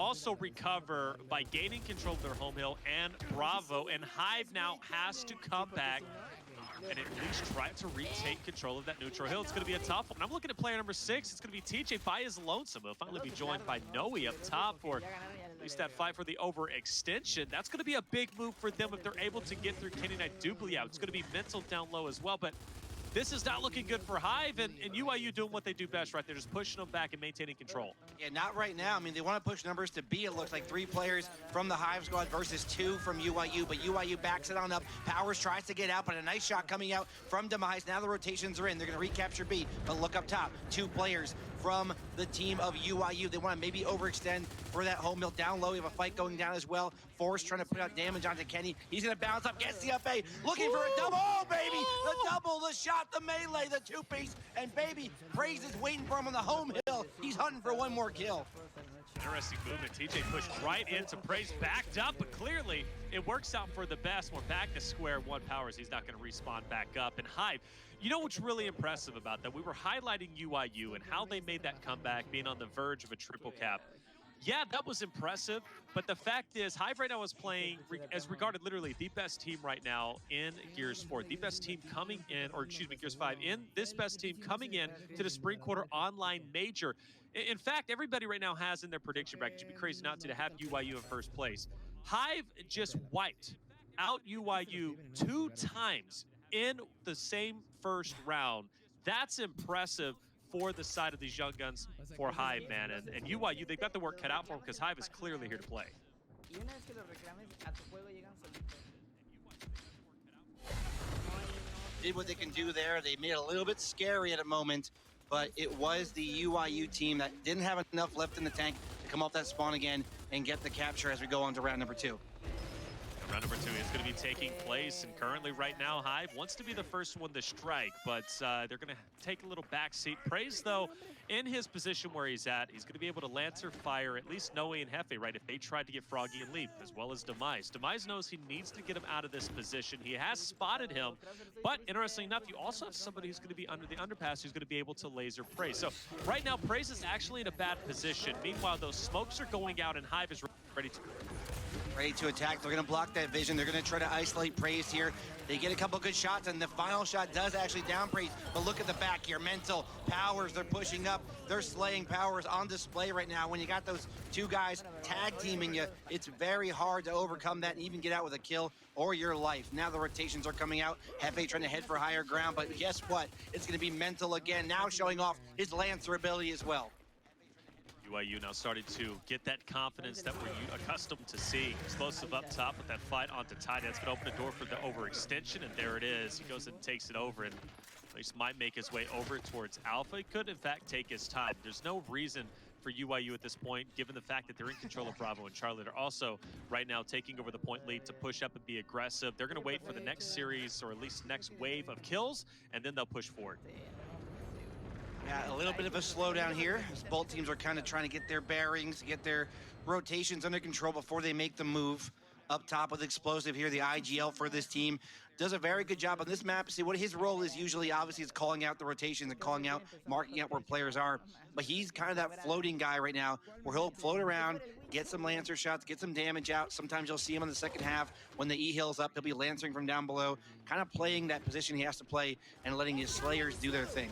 also recover by gaining control of their home hill and Bravo, and Hive now has to come back and at least try to retake control of that neutral hill. It's going to be a tough one. I'm looking at player number 6. It's going to be TJ by his lonesome. He'll finally be joined by Noe up top for at least that fight for the overextension. That's going to be a big move for them if they're able to get through Kenny Knight Dublia. It's going to be mental down low as well, but this is not looking good for Hive, and UYU doing what they do best right there, just pushing them back and maintaining control. Yeah, not right now. I mean, they want to push numbers to B. It looks like 3 players from the Hive squad versus 2 from UYU, but UYU backs it on up. Powers tries to get out, but a nice shot coming out from Demise. Now the rotations are in. They're going to recapture B, but look up top. 2 players from the team of UYU. They want to maybe overextend for that home mill down low. We have a fight going down as well. Forrest trying to put out damage onto Kenny. He's going to bounce up, gets the FA, looking for a double. Oh, baby! The double, the shot, the melee, the 2-piece, and baby, Praise is waiting for him on the home hill. He's hunting for one more kill. Interesting movement. TJ pushed right into Praise, backed up, but clearly it works out for the best. We're back to square one. Powers, he's not going to respawn back up. And Hive, you know what's really impressive about that? We were highlighting UYU and how they made that comeback, being on the verge of a triple cap. Yeah, that was impressive, but the fact is, Hive right now is playing, as regarded literally the best team right now in Gears 4. The best team coming in, or excuse me, Gears 5, in this best team coming in to the Spring Quarter Online Major. In fact, everybody right now has in their prediction bracket, you'd be crazy not to have UYU in first place. Hive just wiped out UYU 2 times in the same first round. That's impressive for the side of these young guns for Hive, man. And UYU, they've got the work cut out for them because Hive is clearly here to play. Did what they can do there. They made it a little bit scary at a moment, but it was the UYU team that didn't have enough left in the tank to come off that spawn again and get the capture as we go on to round number 2. Round number 2 is going to be taking place, and currently right now Hive wants to be the first one to strike, but they're going to take a little backseat. Praise, though, in his position where he's at, he's going to be able to Lancer fire at least Noe and Hefe, right, if they tried to get Froggy and Leap, as well as Demise. Demise knows he needs to get him out of this position. He has spotted him, but interestingly enough, you also have somebody who's going to be under the underpass who's going to be able to laser Praise. So right now, Praise is actually in a bad position. Meanwhile, those smokes are going out, and Hive is ready to attack. They're going to block that vision. They're going to try to isolate Praise here. They get a couple good shots, and the final shot does actually down Praise. But look at the back here. Mental, Powers, they're pushing up. They're slaying Powers on display right now. When you got those 2 guys tag teaming you, it's very hard to overcome that and even get out with a kill or your life. Now the rotations are coming out. Hefe trying to head for higher ground, but guess what? It's going to be Mental again, now showing off his Lancer ability as well. UYU now starting to get that confidence that we're accustomed to seeing. Explosive up top with that fight onto Tide. That's going to open the door for the overextension, and there it is. He goes and takes it over, and at least might make his way over towards Alpha. He could, in fact, take his time. There's no reason for UYU at this point, given the fact that they're in control of Bravo and Charlie. They're also right now taking over the point lead to push up and be aggressive. They're going to wait for the next series, or at least next wave of kills, and then they'll push forward. Yeah, a little bit of a slowdown here as both teams are kind of trying to get their bearings, get their rotations under control before they make the move. Up top with Explosive here, the IGL for this team. Does a very good job on this map. See what his role is usually, obviously, is calling out the rotations and calling out, marking out where players are. But he's kind of that floating guy right now where he'll float around, get some Lancer shots, get some damage out. Sometimes you'll see him in the second half when the E heals up. He'll be Lancering from down below, kind of playing that position he has to play and letting his Slayers do their thing.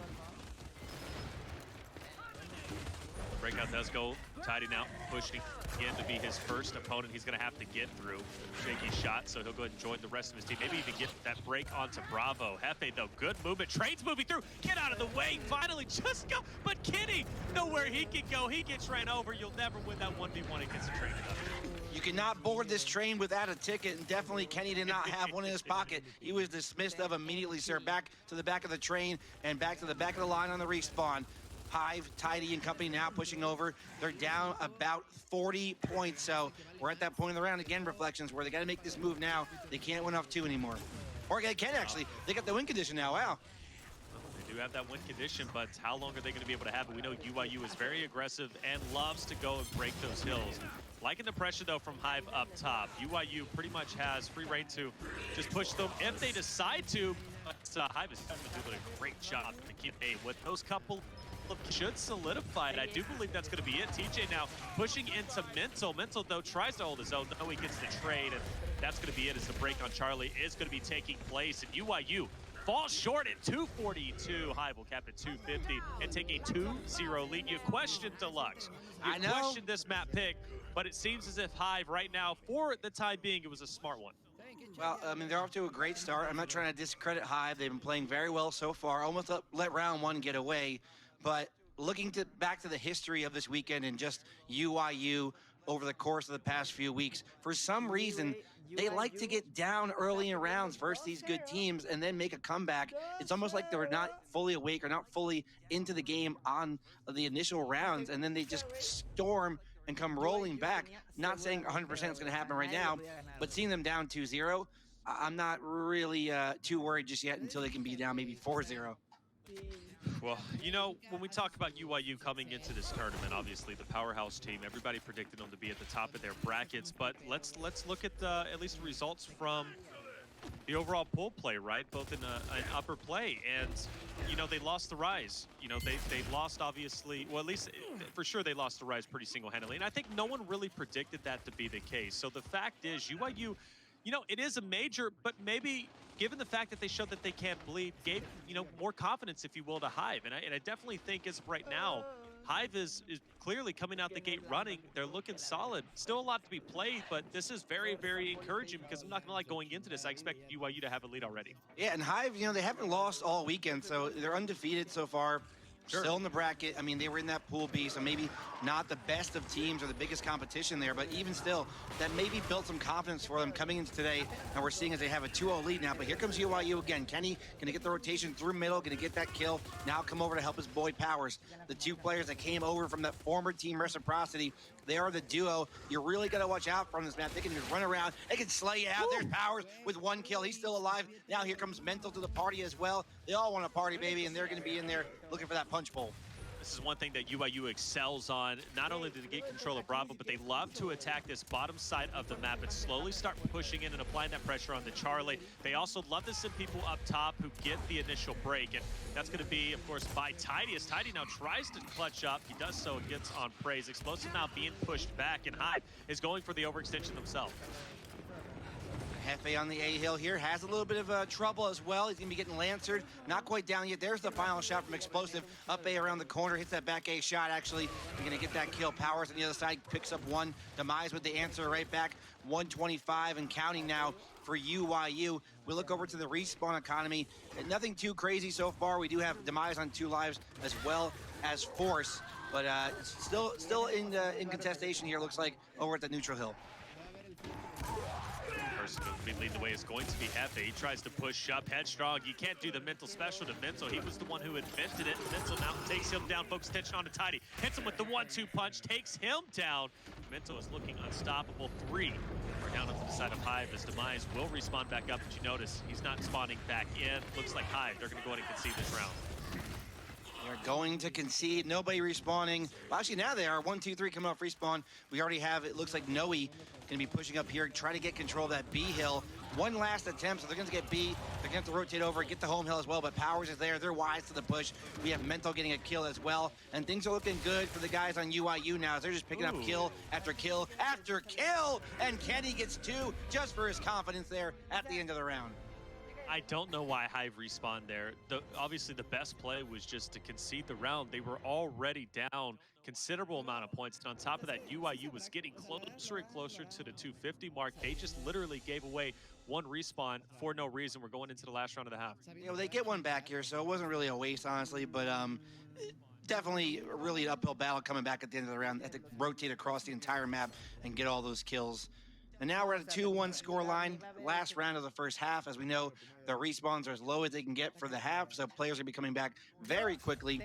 Breakout does go. Tidy now pushing again to be his first opponent he's going to have to get through. Shaky shot, so he'll go ahead and join the rest of his team. Maybe even get that break onto Bravo. Hefe, though, good movement. Train's moving through. Get out of the way. Finally, just go. But Kenny, nowhere he can go. He gets ran over. You'll never win that 1v1 against a train. You cannot board this train without a ticket, and definitely Kenny did not have one in his pocket. He was dismissed of immediately, sir. Back to the back of the train and back to the back of the line on the respawn. Hive, Tidy, and company now pushing over. They're down about 40 points, so we're at that point in the round again, Reflections, where they got to make this move now. They can't win off 2 anymore. Or they can, actually. They got the win condition now. Wow. They do have that win condition, but how long are they going to be able to have it? We know UYU is very aggressive and loves to go and break those hills. Liking the pressure, though, from Hive up top. UYU pretty much has free reign to just push them if they decide to. But Hive is doing a great job to keep A with those couple should solidify it. I do believe that's going to be it. TJ now pushing into Mental. Mental, though, tries to hold his own. No, he gets the trade, and that's going to be it as the break on Charlie is going to be taking place. And UYU falls short at 242. Hive will cap at 250 and take a 2-0 lead. You questioned Deluxe. I know. Questioned this map pick, but it seems as if Hive right now, for the time being, it was a smart one. Well, I mean, they're off to a great start. I'm not trying to discredit Hive. They've been playing very well so far. Almost let round one get away. But looking back to the history of this weekend and just UYU over the course of the past few weeks, for some reason, they like to get down early in rounds versus these good teams and then make a comeback. It's almost like they're not fully awake or not fully into the game on the initial rounds, and then they just storm and come rolling back. Not saying 100% it's going to happen right now, but seeing them down 2-0, I'm not really too worried just yet until they can be down maybe 4-0. Well, you know, when we talk about UYU coming into this tournament, obviously the powerhouse team, everybody predicted them to be at the top of their brackets, but let's look at at least the results from the overall pool play, right? Both in an upper play, and you know, they lost the Rise. You know, they lost, obviously, well, at least for sure they lost the Rise pretty single-handedly, and I think no one really predicted that to be the case. So the fact is, UYU, you know, it is a major, but maybe given the fact that they showed that they can't bleed, gave, you know, more confidence, if you will, to Hive. And I definitely think as of right now, Hive is clearly coming out the gate running. They're looking solid. Still a lot to be played, but this is very, very encouraging because I'm not going to like going into this. I expect UYU to have a lead already. Yeah, and Hive, you know, they haven't lost all weekend, so they're undefeated so far. Sure. Still in the bracket. I mean, they were in that Pool B, so maybe not the best of teams or the biggest competition there, but even still, that maybe built some confidence for them coming into today, and we're seeing as they have a 2-0 lead now. But here comes UYU again. Kenny going to get the rotation through middle, going to get that kill. Now come over to help his boy Powers. The two players that came over from that former team Reciprocity, they are the duo. You're really got to watch out from this map. They can just run around. They can slay you out. There's Powers with one kill. He's still alive. Now here comes Mental to the party as well. They all want to party, baby, and they're going to be in there looking for that punch bowl. This is one thing that UYU excels on. Not only do they get control of Bravo, but they love to attack this bottom side of the map and slowly start pushing in and applying that pressure on the Charlie. They also love to send people up top who get the initial break, and that's going to be, of course, by Tidy. As Tidy now tries to clutch up, he does so and gets on praise. Explosive now being pushed back, and Hive is going for the overextension himself. Hefe on the A-Hill here has a little bit of trouble as well. He's going to be getting lancered. Not quite down yet. There's the final shot from Explosive. Up A around the corner. Hits that back A shot, actually. You're going to get that kill. Powers on the other side. Picks up one. Demise with the answer right back. 125 and counting now for UYU. We look over to the respawn economy. Nothing too crazy so far. We do have Demise on 2 lives as well as Force. But still in contestation here, looks like, over at the neutral hill. Person who will be leading the way is going to be Hefe. He tries to push up headstrong. You can't do the Mental special to Mental. He was the one who invented it. Mental now takes him down. Focus attention on to Tidy. Hits him with the 1-2 punch. Takes him down. Mental is looking unstoppable. 3 are down onto the side of Hive as Demise will respawn back up. But you notice he's not spawning back in. Looks like Hive. They're going to go ahead and concede this round. They're going to concede. Nobody respawning. Well, actually, now they are. 1, 2, 3 coming off respawn. We already have, it looks like Noe going to be pushing up here, try to get control of that B hill. One last attempt, so they're going to get B. They're going to have to rotate over, get the home hill as well, but Powers is there. They're wise to the push. We have Mental getting a kill as well, and things are looking good for the guys on UYU now as they're just picking up kill after kill after kill, and Kenny gets 2 just for his confidence there at the end of the round. I don't know why Hive respawned there. Obviously, the best play was just to concede the round. They were already down considerable amount of points. And on top of that, UYU was getting closer and closer to the 250 mark. They just literally gave away 1 respawn for no reason. We're going into the last round of the half. You know, they get one back here, so it wasn't really a waste, honestly, but definitely really an uphill battle coming back at the end of the round. Had to rotate across the entire map and get all those kills. And now we're at a 2-1 score line. Last round of the first half. As we know, the respawns are as low as they can get for the half, so players are going to be coming back very quickly.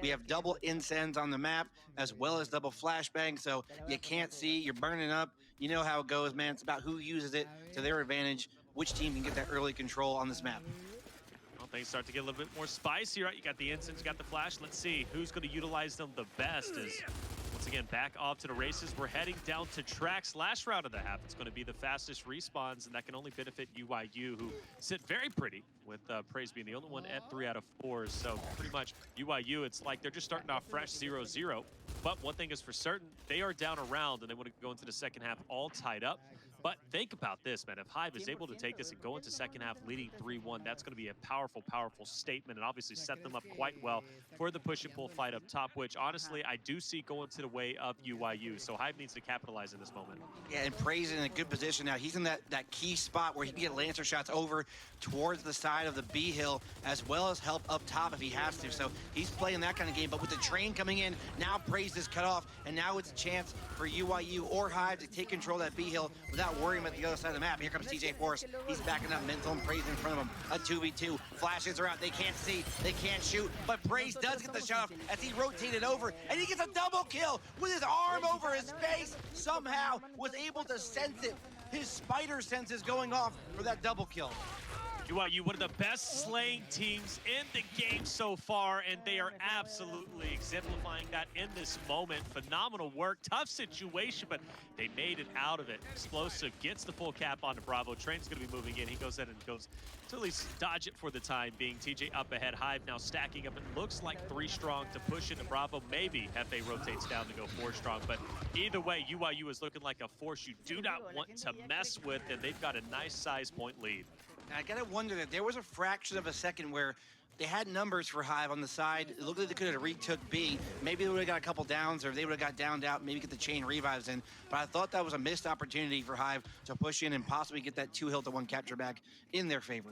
We have double incends on the map, as well as double flashbang, so you can't see. You're burning up. You know how it goes, man. It's about who uses it to their advantage, which team can get that early control on this map. Well, things start to get a little bit more spicy, right? You got the incense, you got the flash. Let's see who's going to utilize them the best. As once again, back off to the races. We're heading down to tracks. Last round of the half, it's going to be the fastest respawns, and that can only benefit UYU, who sit very pretty, with Praise being the only one at 3 out of 4. So pretty much UYU, it's like they're just starting off fresh 0-0. But one thing is for certain, they are down a round, and they want to go into the second half all tied up. But think about this, man. If Hive is able to take this and go into second half leading 3-1, that's going to be a powerful, powerful statement, and obviously set them up quite well for the push and pull fight up top, which honestly I do see going to the way of UYU. So Hive needs to capitalize in this moment. Yeah, and Praise in a good position now. He's in that key spot where he can get Lancer shots over towards the side of the B hill, as well as help up top if he has to. So he's playing that kind of game. But with the train coming in, now Praise is cut off, and now it's a chance for UYU or Hive to take control of that B hill without worrying about the other side of the map. Here comes TJ Forrest. He's backing up Mental and Praise in front of him. A 2v2. Flashes are out. They can't see. They can't shoot. But Praise does get the shot off as he rotated over, and he gets a double kill with his arm over his face. Somehow was able to sense it. His spider sense is going off for that double kill. UYU, one of the best slaying teams in the game so far, and they are absolutely exemplifying that in this moment. Phenomenal work, tough situation, but they made it out of it. Explosive gets the full cap onto Bravo. Train's going to be moving in. He goes in and goes to at least dodge it for the time being. TJ up ahead. Hive now stacking up. It looks like 3 strong to push into Bravo. Maybe Hefe rotates down to go 4 strong, but either way, UYU is looking like a force you do not want to mess with, and they've got a nice size point lead. I gotta wonder that there was a fraction of a second where they had numbers for Hive on the side. It looked like they could have retook B. Maybe they would have got a couple downs, or they would have got downed out, maybe get the chain revives in. But I thought that was a missed opportunity for Hive to push in and possibly get that 2 hill to 1 capture back in their favor.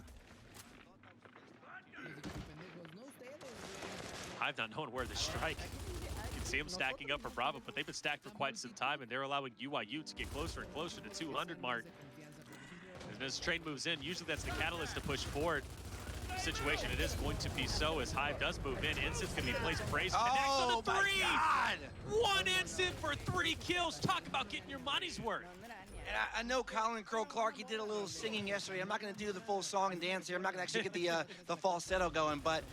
Hive not knowing where to strike. You can see them stacking up for Bravo, but they've been stacked for quite some time, and they're allowing UYU to get closer and closer to 200 mark. And as Train moves in, usually that's the catalyst to push forward. The situation it is going to be so as Hive does move in. Instant's going to be placed. Praise connects on the 3. My God. 1 instant for 3 kills. Talk about getting your money's worth. And I know Colin Crow Clark, he did a little singing yesterday. I'm not going to do the full song and dance here. I'm not going to actually get the falsetto going, but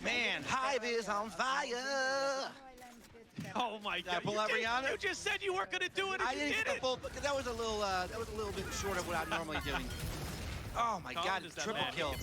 man, Hive is on fire. Oh my God! Pull out Rihanna? You just said you weren't going to do it. I didn't get the full, because that was a little bit short of what I'm normally doing. Oh my God! Triple kill.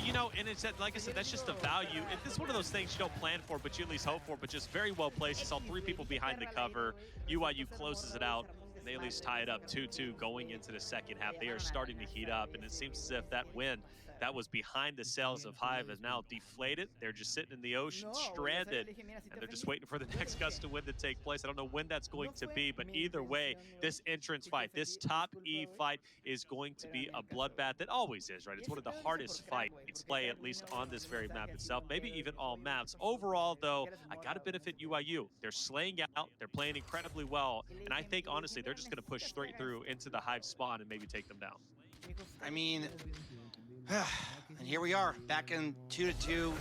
You know, and it's like I said, that's just the value. It's one of those things you don't plan for, but you at least hope for. But just very well placed. You saw 3 people behind the cover. UYU closes it out. And they at least tie it up 2-2 going into the second half. They are starting to heat up, and it seems as if that win that was behind the sails of Hive is now deflated. They're just sitting in the ocean, stranded, and they're just waiting for the next gust of wind to take place. I don't know when that's going to be, but either way, this entrance fight, this top E fight is going to be a bloodbath. It always is, right? It's one of the hardest fights to play, at least on this very map itself, maybe even all maps. Overall, though, I got to benefit UYU. They're slaying out, they're playing incredibly well, and I think, honestly, they're just going to push straight through into the Hive spawn and maybe take them down. I mean, and here we are, back in 2-2.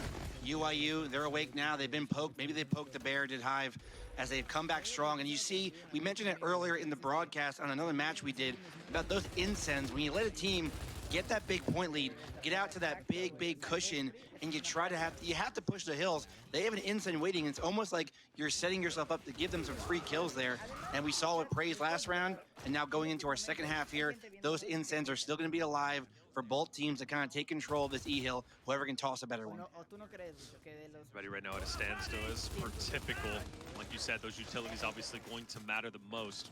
UYU, they're awake now. They've been poked. Maybe they poked the bear, did Hive, as they've come back strong. And you see, we mentioned it earlier in the broadcast on another match we did about those incens. When you let a team get that big point lead, get out to that big cushion, and you have to push the hills. They have an incen waiting. It's almost like you're setting yourself up to give them some free kills there. And we saw what Praise last round, and now going into our second half here, those incens are still going to be alive for both teams to kind of take control of this E-hill, whoever can toss a better one. Everybody right now at a standstill is for typical. Like you said, those utilities obviously going to matter the most.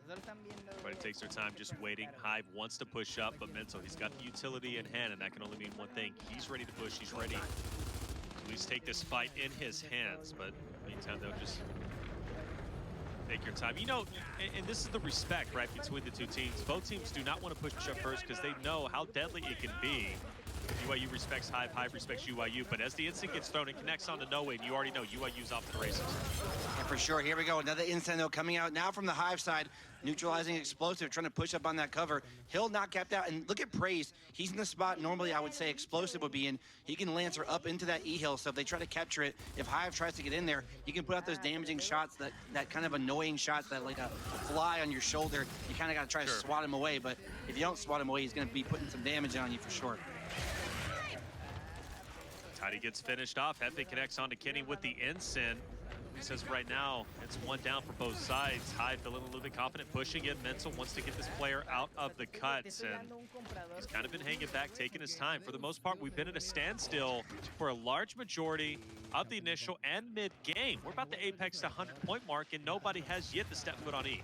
Everybody takes their time just waiting. Hive wants to push up, but Mental, he's got the utility in hand, and that can only mean one thing. He's ready to push. He's ready to at least take this fight in his hands, but in the meantime, they'll just take your time. You know, and this is the respect, right, between the two teams. Both teams do not want to push up first because they know how deadly it can be. UYU respects Hive, Hive respects UYU, but as the instant gets thrown and connects on to no-win, you already know UYU's off to the races. Yeah, for sure. Here we go. Another instant, though, coming out now from the Hive side, neutralizing Explosive, trying to push up on that cover. Hill not capped out, and look at Praise. He's in the spot normally I would say Explosive would be in. He can Lancer up into that E-hill, so if they try to capture it, if Hive tries to get in there, he can put out those damaging shots, that kind of annoying shots, that like a fly on your shoulder. You kind of got to try to swat him away, but if you don't swat him away, he's going to be putting some damage on you for sure. Tidy gets finished off. Hefe connects onto Kenny with the ensign. He says right now, it's one down for both sides. Hive feeling a little bit confident, pushing in. Mental wants to get this player out of the cuts, and he's kind of been hanging back, taking his time. For the most part, we've been at a standstill for a large majority of the initial and mid-game. We're about to apex the 100-point mark, and nobody has yet to step foot on E.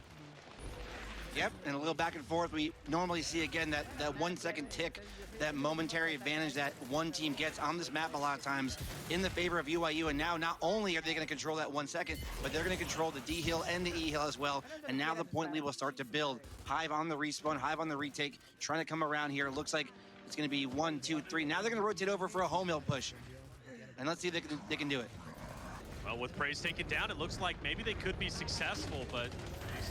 Yep, and a little back and forth. We normally see, again, that 1 second tick, that momentary advantage that one team gets on this map a lot of times in the favor of UYU. And now not only are they going to control that 1 second, but they're going to control the D hill and the E hill as well. And now the point lead will start to build. Hive on the respawn, Hive on the retake, trying to come around here. It looks like it's going to be 1, 2, 3. Now they're going to rotate over for a home hill push. And let's see if they can do it. Well, with Praise taken down, it looks like maybe they could be successful, but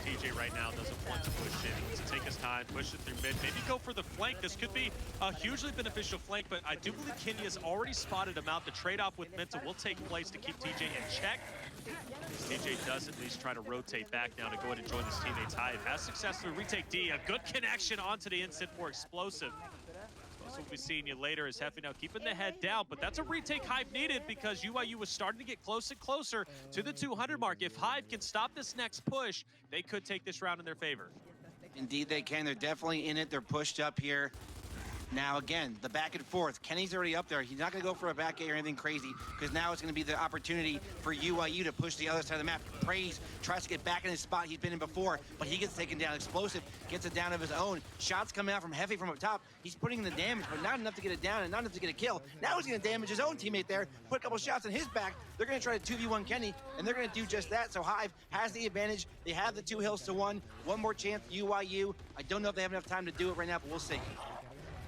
TJ right now doesn't want to push in. He wants to take his time, push it through mid, maybe go for the flank. This could be a hugely beneficial flank, but I do believe Kenny has already spotted him out. The trade-off with Mental will take place to keep TJ in check. TJ does at least try to rotate back now to go ahead and join his teammates. Hive has successfully retake D. A good connection onto the instant for Explosive. We'll be seeing you later as Hefe now keeping the head down, but that's a retake Hive needed because UYU was starting to get close and closer to the 200 mark. If Hive can stop this next push, they could take this round in their favor. Indeed they can. They're definitely in it. They're pushed up here. Now, again, the back and forth. Kenny's already up there. He's not going to go for a back A or anything crazy because now it's going to be the opportunity for UYU to push the other side of the map. Praise tries to get back in his spot he's been in before, but he gets taken down. Explosive gets it down of his own. Shots coming out from Hefe from up top. He's putting in the damage, but not enough to get it down and not enough to get a kill. Now he's going to damage his own teammate there, put a couple shots in his back. They're going to try to 2v1 Kenny, and they're going to do just that. So Hive has the advantage. They have the 2 hills to 1. One more chance, UYU. I don't know if they have enough time to do it right now, but we'll see.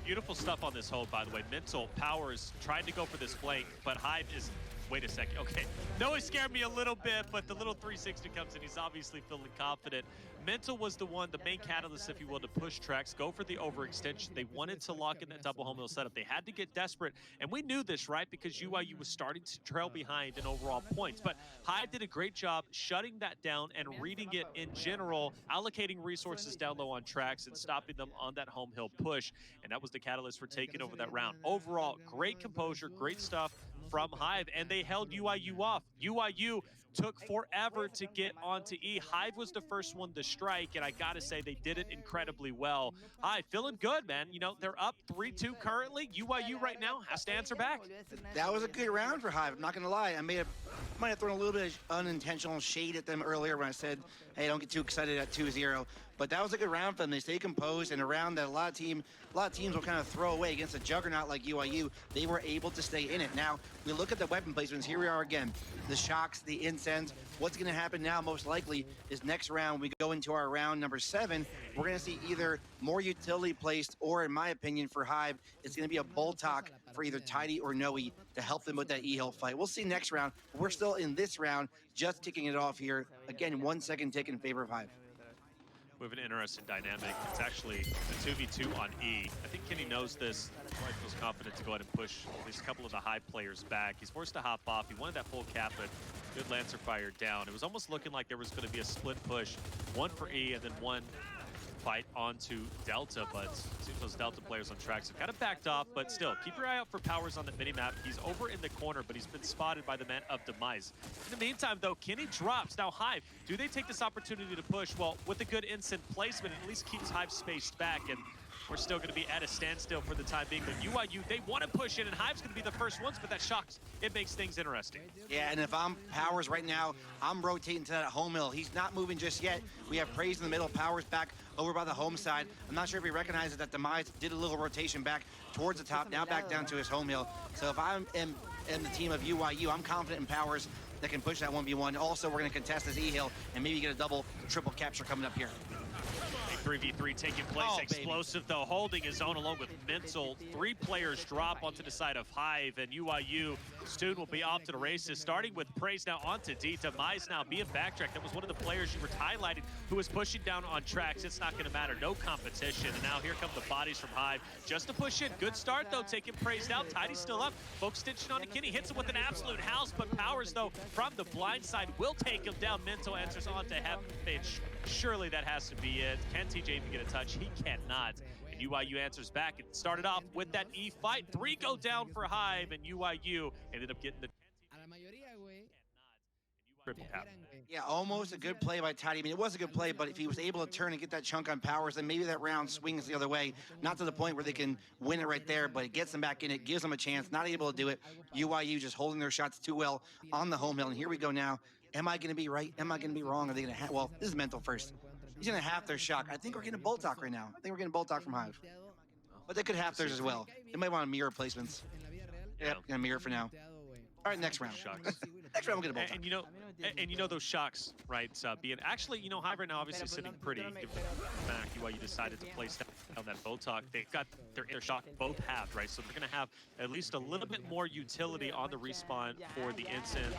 Beautiful stuff on this hold, by the way. Mental Powers tried to go for this flank, but Hive is... Wait a second. Okay. No, it scared me a little bit, but the little 360 comes in. He's obviously feeling confident. Mental was the one, the main catalyst, if you will, to push tracks, go for the overextension. They wanted to lock in that double home hill setup. They had to get desperate, and we knew this, right? Because UYU was starting to trail behind in overall points. But Hive did a great job shutting that down and reading it in general, allocating resources down low on tracks and stopping them on that home hill push. And that was the catalyst for taking over that round. Overall, great composure, great stuff from Hive, and they held UYU off. UYU took forever to get onto E. Hive was the first one to strike, and I gotta say they did it incredibly well. Hive feeling good, man. You know, they're up 3-2 currently. UYU right now has to answer back. That was a good round for Hive. I'm not gonna lie. I might have thrown a little bit of unintentional shade at them earlier when I said, hey, don't get too excited at 2-0. But that was a good round for them. They stay composed, and a round that a lot of teams will kind of throw away against a juggernaut like UYU. They were able to stay in it. Now, we look at the weapon placements. Here we are again. The shocks, the incense. What's going to happen now, most likely, is next round, we go into our round number 7. We're going to see either more utility placed, or in my opinion, for Hive, it's going to be a Boltok for either Tidy or Noe to help them with that E-hill fight. We'll see next round. We're still in this round, just kicking it off here. Again, 1 second tick in favor of Hive. We have an interesting dynamic. It's actually a 2v2 on E. I think Kenny knows this. He feels confident to go ahead and push at least a couple of the Hive players back. He's forced to hop off. He wanted that full cap, but good Lancer fire down. It was almost looking like there was going to be a split push, one for E and then one fight onto Delta, but it seems those Delta players on tracks have kind of backed off, but still, keep your eye out for Powers on the minimap. He's over in the corner, but he's been spotted by the man of Demise. In the meantime, though, Kenny drops. Now, Hive, do they take this opportunity to push? Well, with a good instant placement, it at least keeps Hive spaced back, and we're still going to be at a standstill for the time being. But UYU, they want to push in, and Hive's going to be the first ones, but that shocks. It makes things interesting. Yeah, and if I'm Powers right now, I'm rotating to that home hill. He's not moving just yet. We have Praise in the middle, Powers back over by the home side. I'm not sure if he recognizes that Demise did a little rotation back towards the top, now back down to his home hill. So if I'm in the team of UYU, I'm confident in Powers that can push that 1v1. Also, we're going to contest this E-hill and maybe get a double, triple capture coming up here. 3v3 taking place. Explosive, though, holding his own along with Mental. 3 players drop onto the side of Hive, and UYU Student will be off to the races, starting with Praise now onto D. Demise now being backtracked. That was one of the players you were highlighted who was pushing down on tracks. It's not going to matter. No competition. And now here come the bodies from Hive just to push in. Good start, though, taking Praise down. Tidy's still up. Folks stitching on to Kenny. Hits him with an absolute house, but Powers, though, from the blind side will take him down. Mental answers on to Hefe. Surely that has to be it. Can TJ even get a touch? He cannot. And UYU answers back. It started off with that E fight. 3 go down for Hive, and UYU ended up getting the triple cap. Yeah, almost a good play by Tidy. I mean, it was a good play, but if he was able to turn and get that chunk on Powers, then maybe that round swings the other way. Not to the point where they can win it right there, but it gets them back in. It gives them a chance. Not able to do it. UYU just holding their shots too well on the home hill. And here we go now. Am I going to be right? Am I going to be wrong? Are they going to well, this is mental first. He's going to half their shot. I think we're getting a bolt talk right now. I think we're getting a bolt talk from Hive. But they could half theirs as well. They might want mirror placements. Yep, gonna mirror for now. All right, next round. Shocks. Next round, we'll get a bolt talk. And you know those shocks, right? Being actually, Hive right now obviously sitting pretty. Given back, UYU decided to place down that Botok. They've got their shock both halved, right? So they're gonna have at least a little bit more utility on the respawn for the instant.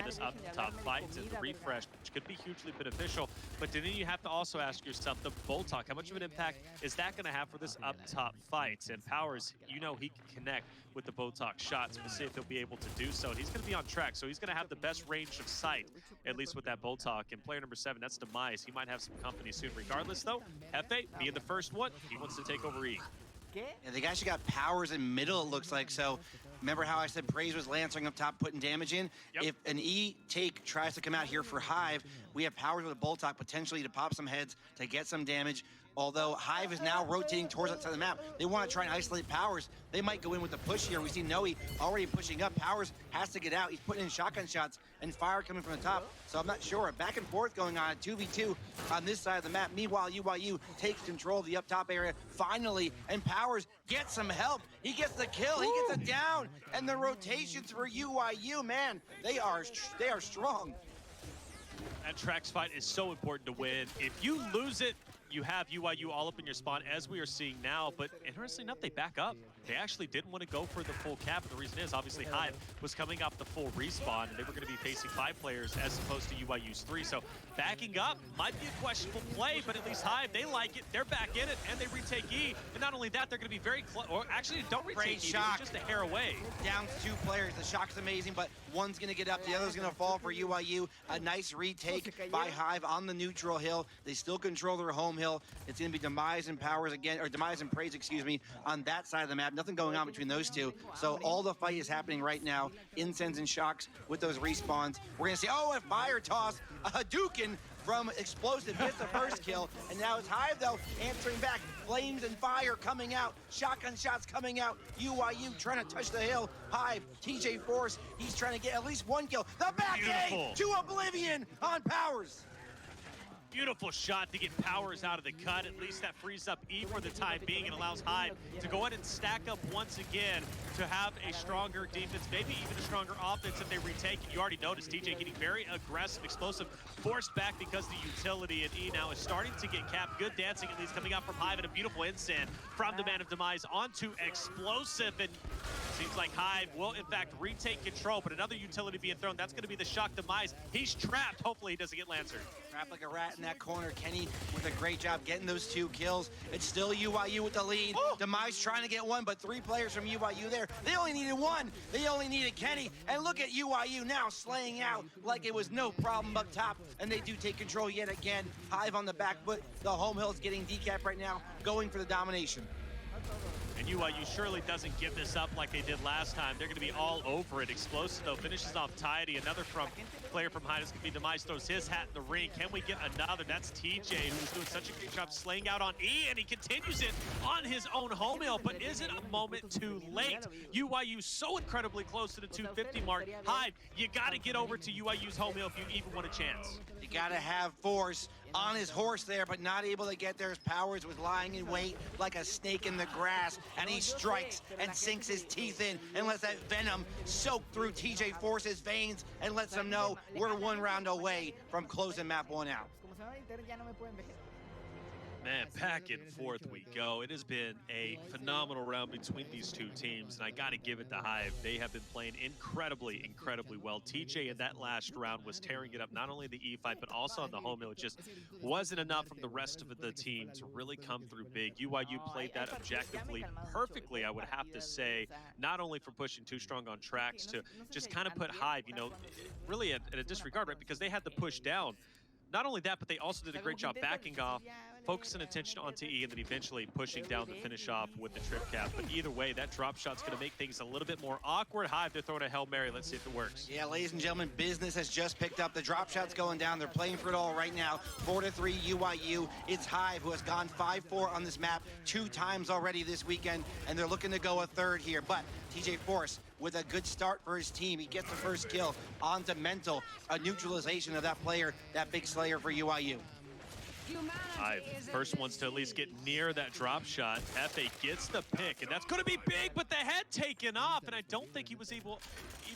This up top fights and the refresh, which could be hugely beneficial. But then you have to also ask yourself, the Botok, how much of an impact is that going to have for this up top fights? And Powers, he can connect with the Botok shots. We'll see if he'll be able to do so. And he's going to be on track, so he's going to have the best range of sight, at least with that Botok. And player number 7, that's Demise. He might have some company soon. Regardless, though, Hefe being the first one, he wants to take over E. Yeah, they actually got Powers in middle, it looks like. So remember how I said Praise was lancering up top, putting damage in? Yep. If an E take tries to come out here for Hive, we have Powers with a Boltok potentially to pop some heads, to get some damage. Although Hive is now rotating towards that side of the map. They want to try and isolate Powers. They might go in with the push here. We see Noe already pushing up. Powers has to get out. He's putting in shotgun shots and fire coming from the top. So I'm not sure. Back and forth going on, 2v2 on this side of the map. Meanwhile, UYU takes control of the up top area finally, and Powers gets some help. He gets the kill. He gets it down. And the rotations for UYU, man, they are strong. That Trax fight is so important to win. If you lose it, you have UYU all up in your spawn, as we are seeing now, but interestingly enough, they back up. They actually didn't want to go for the full cap, and the reason is, obviously, Hive was coming off the full respawn, and they were going to be facing 5 players as opposed to UYU's 3, so backing up might be a questionable play, but at least Hive, they like it, they're back in it, and they retake E, and not only that, they're going to be very close, or actually, don't retake E, they're just a hair away. Down to 2 players, the shock's amazing, but one's going to get up, the other's going to fall for UYU. A nice retake by Hive on the neutral hill. They still control their home hill. It's going to be Demise and Powers again, or Demise and Praise, excuse me, on that side of the map. Nothing going on between those two. So all the fight is happening right now. Incense and Shocks with those respawns. We're going to see, oh, a fire toss, a Hadouken from Explosive gets the first kill. And now it's Hive, though, answering back. Flames and fire coming out. Shotgun shots coming out. UYU trying to touch the hill. Hive, TJ Force, he's trying to get at least 1 kill. The back A to Oblivion on Powers. Beautiful shot to get Powers out of the cut. At least that frees up E for the time being and allows Hive to go ahead and stack up once again to have a stronger defense, maybe even a stronger offense if they retake it. You already noticed TJ getting very aggressive, explosive, forced back because the utility, and E now is starting to get capped. Good dancing at least coming out from Hive, and a beautiful instant from the Man of Demise onto Explosive, and seems like Hive will in fact retake control, but another utility being thrown. That's going to be the Shock Demise. He's trapped. Hopefully he doesn't get Lancer. Trapped like a rat in that corner. Kenny with a great job getting those 2 kills. It's still UYU with the lead. Oh. Demise trying to get 1, but 3 players from UYU there. They only needed 1. They only needed Kenny. And look at UYU now slaying out like it was no problem up top. And they do take control yet again. Hive on the back foot. The home hill is getting decapped right now, going for the domination. And UYU surely doesn't give this up like they did last time. They're going to be all over it. Explosive, though, finishes off Tidy. Another player from Hive is going to be Demise, throws his hat in the ring. Can we get another? That's TJ, who's doing such a great job slaying out on E, and he continues it on his own home hill. But is it a moment too late? UYU so incredibly close to the 250 mark. Hive, you got to get over to UYU's home hill if you even want a chance. You got to have Force on his horse there, but not able to get there. His Powers was lying in wait like a snake in the grass, and he strikes and sinks his teeth in and lets that venom soak through TJ Force's veins and lets him know we're 1 round away from closing map 1 out. Man, back and forth we go. It has been a phenomenal round between these 2 teams, and I got to give it to Hive. They have been playing incredibly, incredibly well. TJ in that last round was tearing it up, not only the E fight, but also on the home hill. It just wasn't enough from the rest of the team to really come through big. UYU played that objectively perfectly, I would have to say, not only for pushing too strong on tracks to just kind of put Hive, really at a disregard, right? Because they had the push down. Not only that, but they also did a great job backing off focusing attention onto E and then eventually pushing down to finish off with the trip cap. But either way, that drop shot's going to make things a little bit more awkward. Hive, they're throwing a Hail Mary. Let's see if it works. Yeah, ladies and gentlemen, business has just picked up. The drop shot's going down. They're playing for it all right now. 4-3 UYU. It's Hive, who has gone 5-4 on this map 2 times already this weekend, and they're looking to go a third here. But TJ Force with a good start for his team. He gets the first kill onto Mental, a neutralization of that player, that big slayer for UYU. Hive, first ones to at least get near that drop shot. FA gets the pick, and that's going to be big, but the head taken off, and I don't think he was even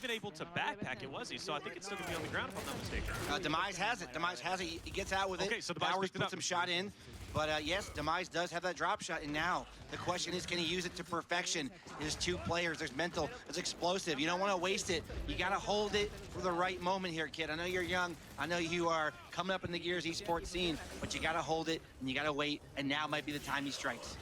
able to backpack it, was he? So I think it's still going to be on the ground, if I'm not mistaken. Demise has it. Demise has it. He gets out with it. Okay, so Demise Powers picked it puts up. some shot in. But yes, Demise does have that drop shot, and now the question is, can he use it to perfection? There's 2 players. There's Mental. There's Explosive. You don't want to waste it. You got to hold it for the right moment here, kid. I know you're young. I know you are coming up in the Gears esports scene, but you got to hold it, and you got to wait, and now might be the time he strikes.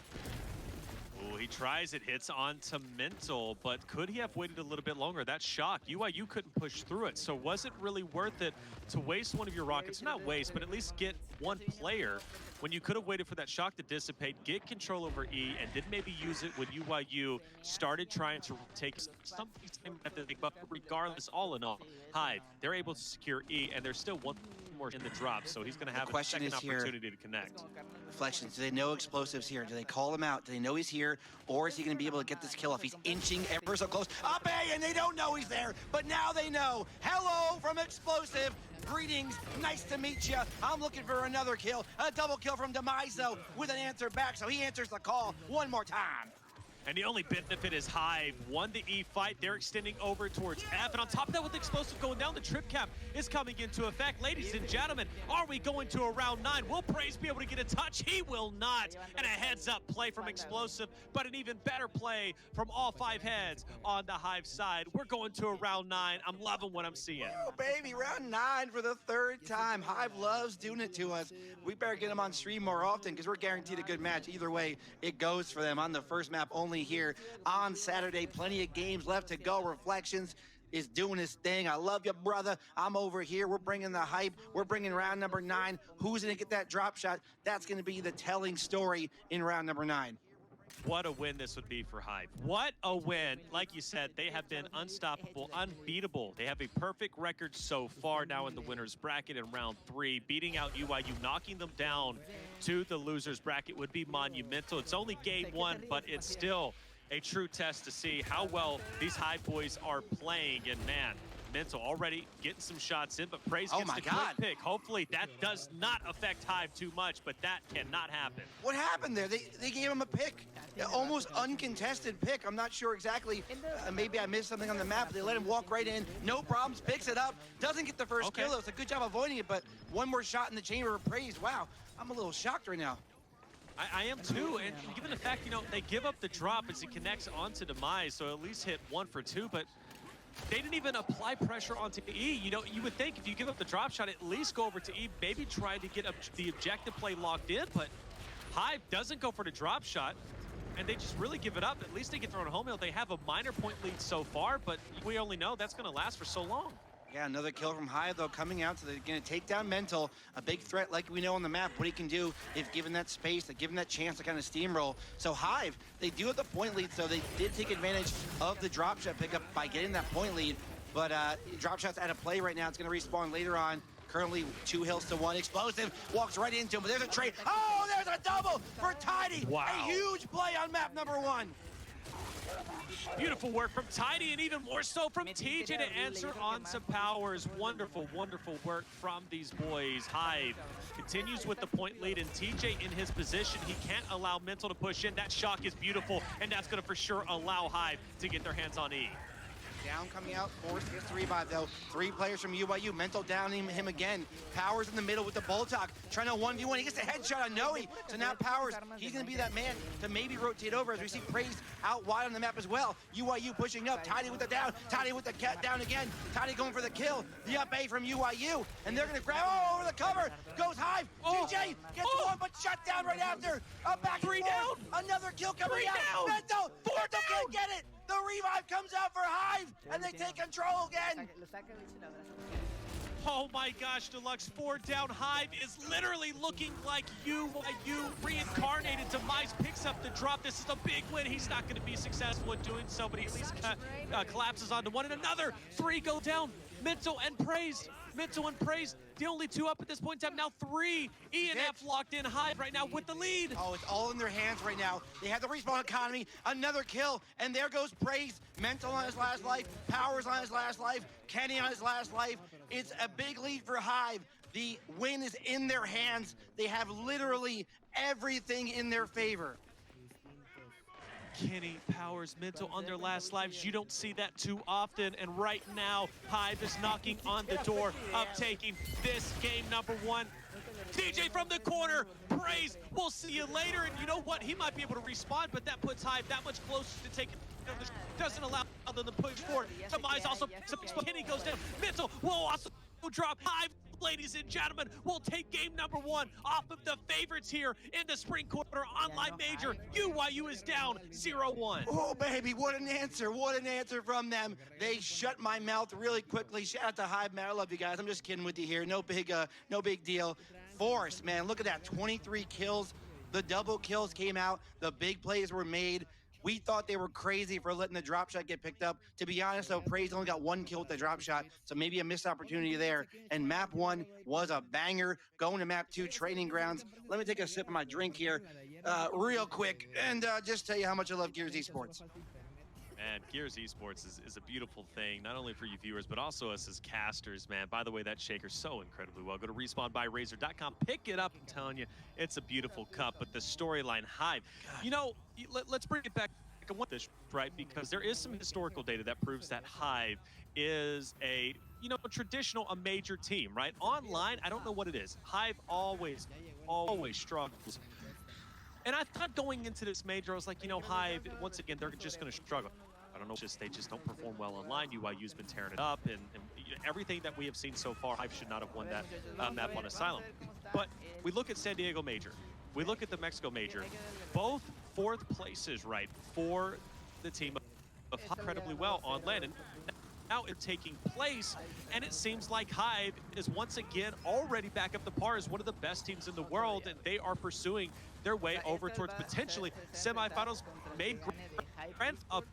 Ooh, he tries it, hits onto Mental, but could he have waited a little bit longer? That shock, UYU couldn't push through it, so was it really worth it to waste one of your rockets? Not waste, but at least get one player when you could have waited for that shock to dissipate, get control over E, and did maybe use it when UYU started trying to take some method. But regardless, all in all, Hive, they're able to secure E, and there's still one more in the drop, so he's going to have a second opportunity to connect. Reflections, do they know Explosive's here? Do they call him out? Do they know he's here? Or is he going to be able to get this kill off? He's inching ever so close. Up A, and they don't know he's there, but now they know. Hello from Explosive. Greetings, nice to meet you. I'm looking for another kill. A double kill from Demise, though, with an answer back, so he answers the call one more time. And the only benefit is Hive won the E fight. They're extending over towards F. And on top of that, with the Explosive going down, the trip cap is coming into effect. Ladies and gentlemen, are we going to a round 9? Will Praise be able to get a touch? He will not. And a heads-up play from Explosive, but an even better play from all 5 heads on the Hive side. We're going to a round 9. I'm loving what I'm seeing. Oh, baby, round 9 for the 3rd time. Hive loves doing it to us. We better get them on stream more often because we're guaranteed a good match. Either way, it goes for them on the first map only here on Saturday. Plenty of games left to go. Reflections is doing his thing. I love you, brother. I'm over here. We're bringing the hype. We're bringing round number 9. Who's going to get that drop shot? That's going to be the telling story in round number 9. What a win this would be for Hive. What a win. Like you said, they have been unstoppable, unbeatable. They have a perfect record so far now in the winner's bracket in round 3. Beating out UYU, knocking them down to the loser's bracket would be monumental. It's only game 1, but it's still a true test to see how well these Hive boys are playing. And man, Mental already getting some shots in, but Praise gets the quick pick. Hopefully that does not affect Hive too much, but that cannot happen. What happened there? They gave him a pick, an almost uncontested pick. I'm not sure exactly. Maybe I missed something on the map. They let him walk right in, no problems, picks it up, doesn't get the first kill. It was a good job avoiding it, but one more shot in the chamber of Praise. Wow, I'm a little shocked right now. I am too, and given the fact, they give up the drop as he connects onto Demise, so at least hit 1 for 2, but they didn't even apply pressure onto E. You would think if you give up the drop shot, at least go over to E, maybe try to get the objective play locked in, but Hive doesn't go for the drop shot, and they just really give it up. At least they get thrown home hill. They have a minor point lead so far, but we only know that's going to last for so long. Yeah, another kill from Hive, though, coming out. So they're going to take down Mental, a big threat like we know on the map, what he can do if given that space, given that chance to kind of steamroll. So Hive, they do have the point lead, so they did take advantage of the drop shot pickup by getting that point lead. But drop shot's out of play right now. It's going to respawn later on. Currently 2 hills to 1. Explosive walks right into him, but there's a trade. Oh, there's a double for Tidy. Wow. A huge play on map number 1. Beautiful work from Tidy, and even more so from TJ to answer onto Powers. Wonderful, wonderful work from these boys. Hive continues with the point lead, and TJ in his position. He can't allow Mental to push in. That shock is beautiful, and that's going to for sure allow Hive to get their hands on E. Down coming out, Force gets the revive though. 3 players from UYU, Mental downing him again. Powers in the middle with the Boltok, trying to 1v1. He gets a headshot on Noe. So now Powers, he's gonna be that man to maybe rotate over as we see Praise out wide on the map as well. UYU pushing up, Tidy with the down, Tidy with the cat down again. Tidy going for the kill, the up A from UYU. And they're gonna grab, over the cover, goes Hive. TJ gets 1, but shut down right after. Up back 3 down, another kill coming out. Mental, 4 Mental can't get it. The revive comes out for Hive, and they take control again. Oh my gosh, Deluxe, 4 down. Hive is literally looking like UYU reincarnated. Demise picks up the drop. This is a big win. He's not going to be successful in doing so, but he at least collapses onto one. And another 3 go down. Mental and Praised. Mental and Praised, the only 2 up at this point in time. Now 3. ENF locked in. Hive right now with the lead. Oh, it's all in their hands right now. They have the respawn economy. Another kill, and there goes Praise. Mental on his last life. Powers on his last life. Kenny on his last life. It's a big lead for Hive. The win is in their hands. They have literally everything in their favor. Kenny, Powers, Mental on their last lives. You don't see that too often. And right now, Hive is knocking on the door of taking this game number 1. DJ from the corner, Praise, we'll see you later. And you know what? He might be able to respawn, but that puts Hive that much closer to taking. Doesn't allow them to push forward. Demise also, Kenny goes down. Mental will also drop. Hive, ladies and gentlemen, will take game number 1 off of the favorites here in the spring quarter online major. UYU is down 0-1. Oh, baby, what an answer. What an answer from them. They shut my mouth really quickly. Shout out to Hive, man. I love you guys. I'm just kidding with you here. No big deal. Force, man, look at that. 23 kills. The double kills came out. The big plays were made. We thought they were crazy for letting the drop shot get picked up. To be honest, though, Praise only got 1 kill with the drop shot, so maybe a missed opportunity there. And map 1 was a banger. Going to map 2, Training Grounds. Let me take a sip of my drink here real quick and just tell you how much I love Gears Esports. Man, Gears Esports is a beautiful thing, not only for you viewers, but also us as casters, man. By the way, that shaker's so incredibly well. Go to respawnbyrazor.com, pick it up. I'm telling you, it's a beautiful cup. But the storyline, Hive, you know, let's bring it back on this, right? Because there is some historical data that proves that Hive is a a major team, right? Online, I don't know what it is. Hive always struggles. And I thought going into this major, I was like, Hive, once again, they're just going to struggle. I don't know, they just don't perform well online. UYU's been tearing it up, and everything that we have seen so far, Hive should not have won that map on Asylum. But we look at San Diego Major. We look at the Mexico Major. Both 4th places, right, for the team of Hive incredibly well on land. And now it's taking place, and it seems like Hive is once again already back up to par as one of the best teams in the world, and they are pursuing their way over towards potentially semifinals. Made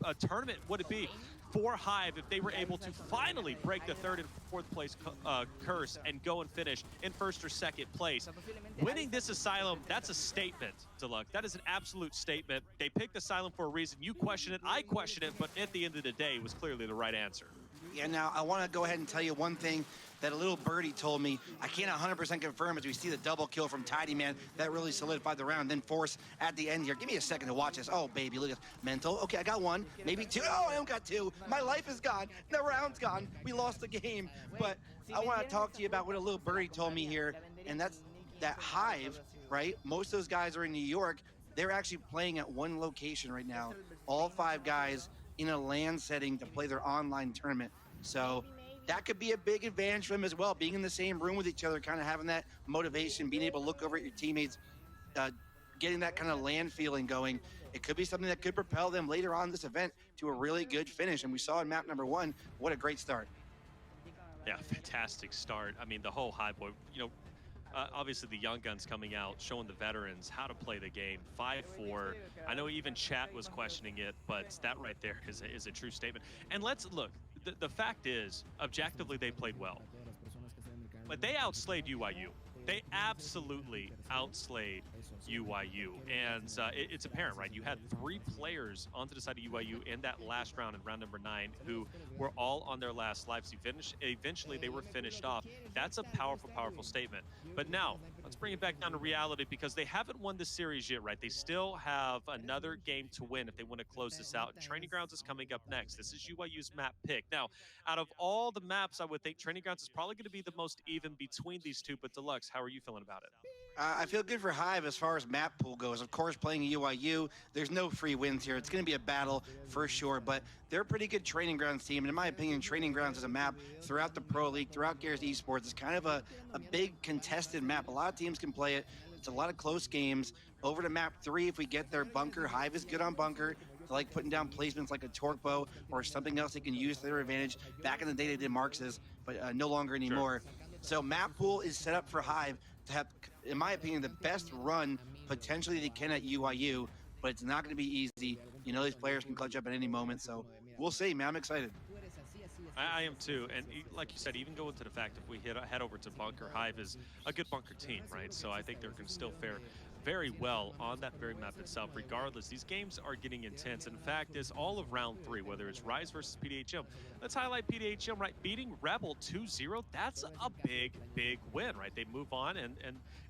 a tournament would it be for Hive if they were able to finally break the 3rd and 4th place curse and go and finish in 1st or 2nd place. Winning this Asylum, that's a statement, Deluxe. That is an absolute statement. They picked Asylum for a reason. You question it, I question it, but at the end of the day, it was clearly the right answer. Yeah, now I want to go ahead and tell you one thing that a little birdie told me. I can't 100% confirm as we see the double kill from Tidy Man. That really solidified the round. Then Force at the end here. Give me a second to watch this. Oh, baby, look at this. Mental. Okay, I got 1, maybe 2. Oh, I don't got 2. My life is gone. The round's gone. We lost the game. But I want to talk to you about what a little birdie told me here, and that's that Hive, right? Most of those guys are in New York. They're actually playing at one location right now. All 5 guys in a LAN setting to play their online tournament. So that could be a big advantage for them as well, being in the same room with each other, kind of having that motivation, being able to look over at your teammates, getting that kind of LAN feeling going. It could be something that could propel them later on this event to a really good finish. And we saw in map number 1, what a great start. Yeah, fantastic start. I mean, the whole Hive boy, obviously the young guns coming out, showing the veterans how to play the game. 5-4. I know even chat was questioning it, but that right there is a true statement. And let's look. The fact is, objectively, they played well. But they outslayed UYU. They absolutely outslayed UYU. And it's apparent, right? You had 3 players onto the side of UYU in that last round, in round number 9, who were all on their last lives. Eventually, they were finished off. That's a powerful, powerful statement. But now, let's bring it back down to reality, because they haven't won the series yet, right? They still have another game to win if they want to close this out. Training Grounds is coming up next. This is UYU's map pick. Now, out of all the maps, I would think Training Grounds is probably going to be the most even between these two. But Deluxe, how are you feeling about it? I feel good for Hive as far as map pool goes. Of course, playing UYU, there's no free wins here. It's going to be a battle for sure, but they're a pretty good Training Grounds team. And in my opinion, Training Grounds is a map throughout the Pro League, throughout Gears Esports. It's kind of a big contested map. A lot of teams can play it. It's a lot of close games. Over to map 3, if we get their bunker, Hive is good on bunker. They like putting down placements like a torque bow or something else they can use to their advantage. Back in the day, they did Marx's, but no longer anymore. Sure. So map pool is set up for Hive to have, in my opinion, the best run potentially they can at UYU, but it's not going to be easy. You know, these players can clutch up at any moment, so we'll see, man. I'm excited. I am too, and like you said, even going to the fact if we head over to bunker, Hive is a good bunker team, right? So I think they're going to still fare very well on that very map itself. Regardless, these games are getting intense. In fact, is all of round 3, whether it's Rise versus PDHM. Let's highlight PDHM, right? Beating Rebel 2-0, that's a big win, right? They move on, and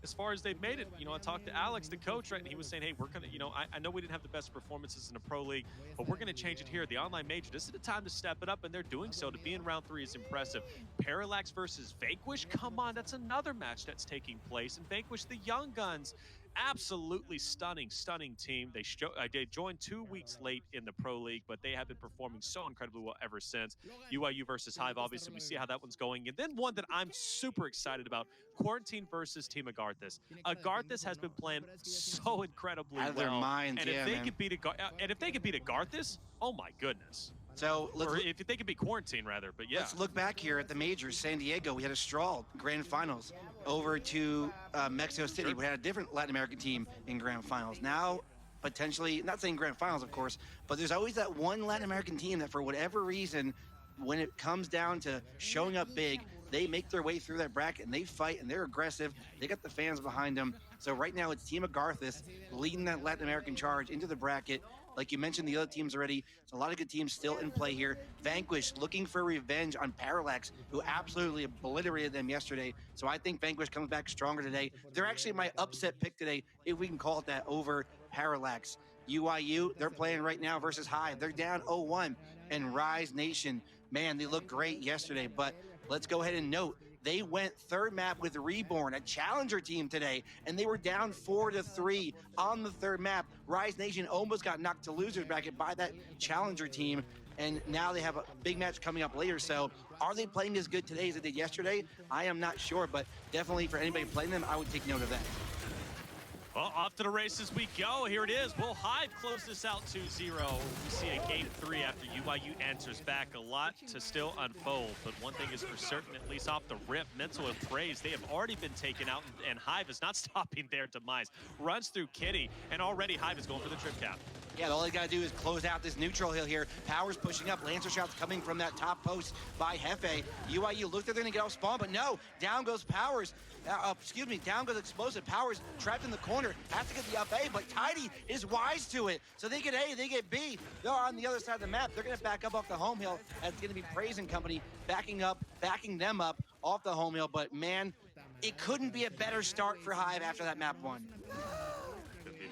as far as they've made it, you know, I talked to Alex, the coach, right, and he was saying, hey, we're gonna, you know, I know we didn't have the best performances in the pro league, but we're gonna change it here. The online major, this is the time to step it up, and they're doing so. To be in round 3 is impressive. Parallax versus Vanquish, come on, that's another match that's taking place. And Vanquish, the young guns, absolutely stunning team. They joined 2 weeks late in the pro league, but they have been performing so incredibly well ever since. UYU versus Hive, obviously we see how that one's going. And then one that I'm super excited about, Quarantine versus Team Agarthus. Agarthus has been playing so incredibly well. Out of their minds, and if they could beat Agarthus, oh my goodness. So if they could be Quarantine, rather, but yeah. Let's look back here at the majors. San Diego, we had a Strahl grand finals. Over to Mexico City, Sure. we had a different Latin American team in grand finals. Now, potentially, not saying grand finals, of course, but there's always that one Latin American team that, for whatever reason, when it comes down to showing up big, they make their way through that bracket and they fight and they're aggressive. They got the fans behind them. So right now, it's Team Agarthus leading that Latin American charge into the bracket. Like you mentioned, the other teams already. It's a lot of good teams still in play here. Vanquish looking for revenge on Parallax, who absolutely obliterated them yesterday. So I think Vanquish comes back stronger today. They're actually my upset pick today, if we can call it that, over Parallax. UYU, they're playing right now versus Hive. They're down 0-1. And Rise Nation, man, they looked great yesterday. But let's go ahead and note, they went third map with Reborn, a challenger team today, and they were down 4-3 on the third map. Rise Nation almost got knocked to losers bracket by that challenger team, and now they have a big match coming up later. So are they playing as good today as they did yesterday? I am not sure, but definitely for anybody playing them, I would take note of that. Well, off to the races we go. Here it is. Will Hive close this out 2-0? We see a game 3 after UYU answers back. A lot to still unfold, but one thing is for certain, at least off the rip, Mental and Praise, they have already been taken out, and Hive is not stopping their demise. Runs through Kitty, and already Hive is going for the trip cap. Yeah, all they got to do is close out this neutral hill here. Powers pushing up. Lancer shots coming from that top post by Hefe. UYU looked like they're going to get off spawn, but no. Down goes Powers. Down goes Explosive. Powers trapped in the corner. Has to get the up A, but Tidy is wise to it. So they get A, they get B. They're on the other side of the map. They're going to back up off the home hill. That's going to be Praise and company backing them up off the home hill. But, man, it couldn't be a better start for Hive after that map one.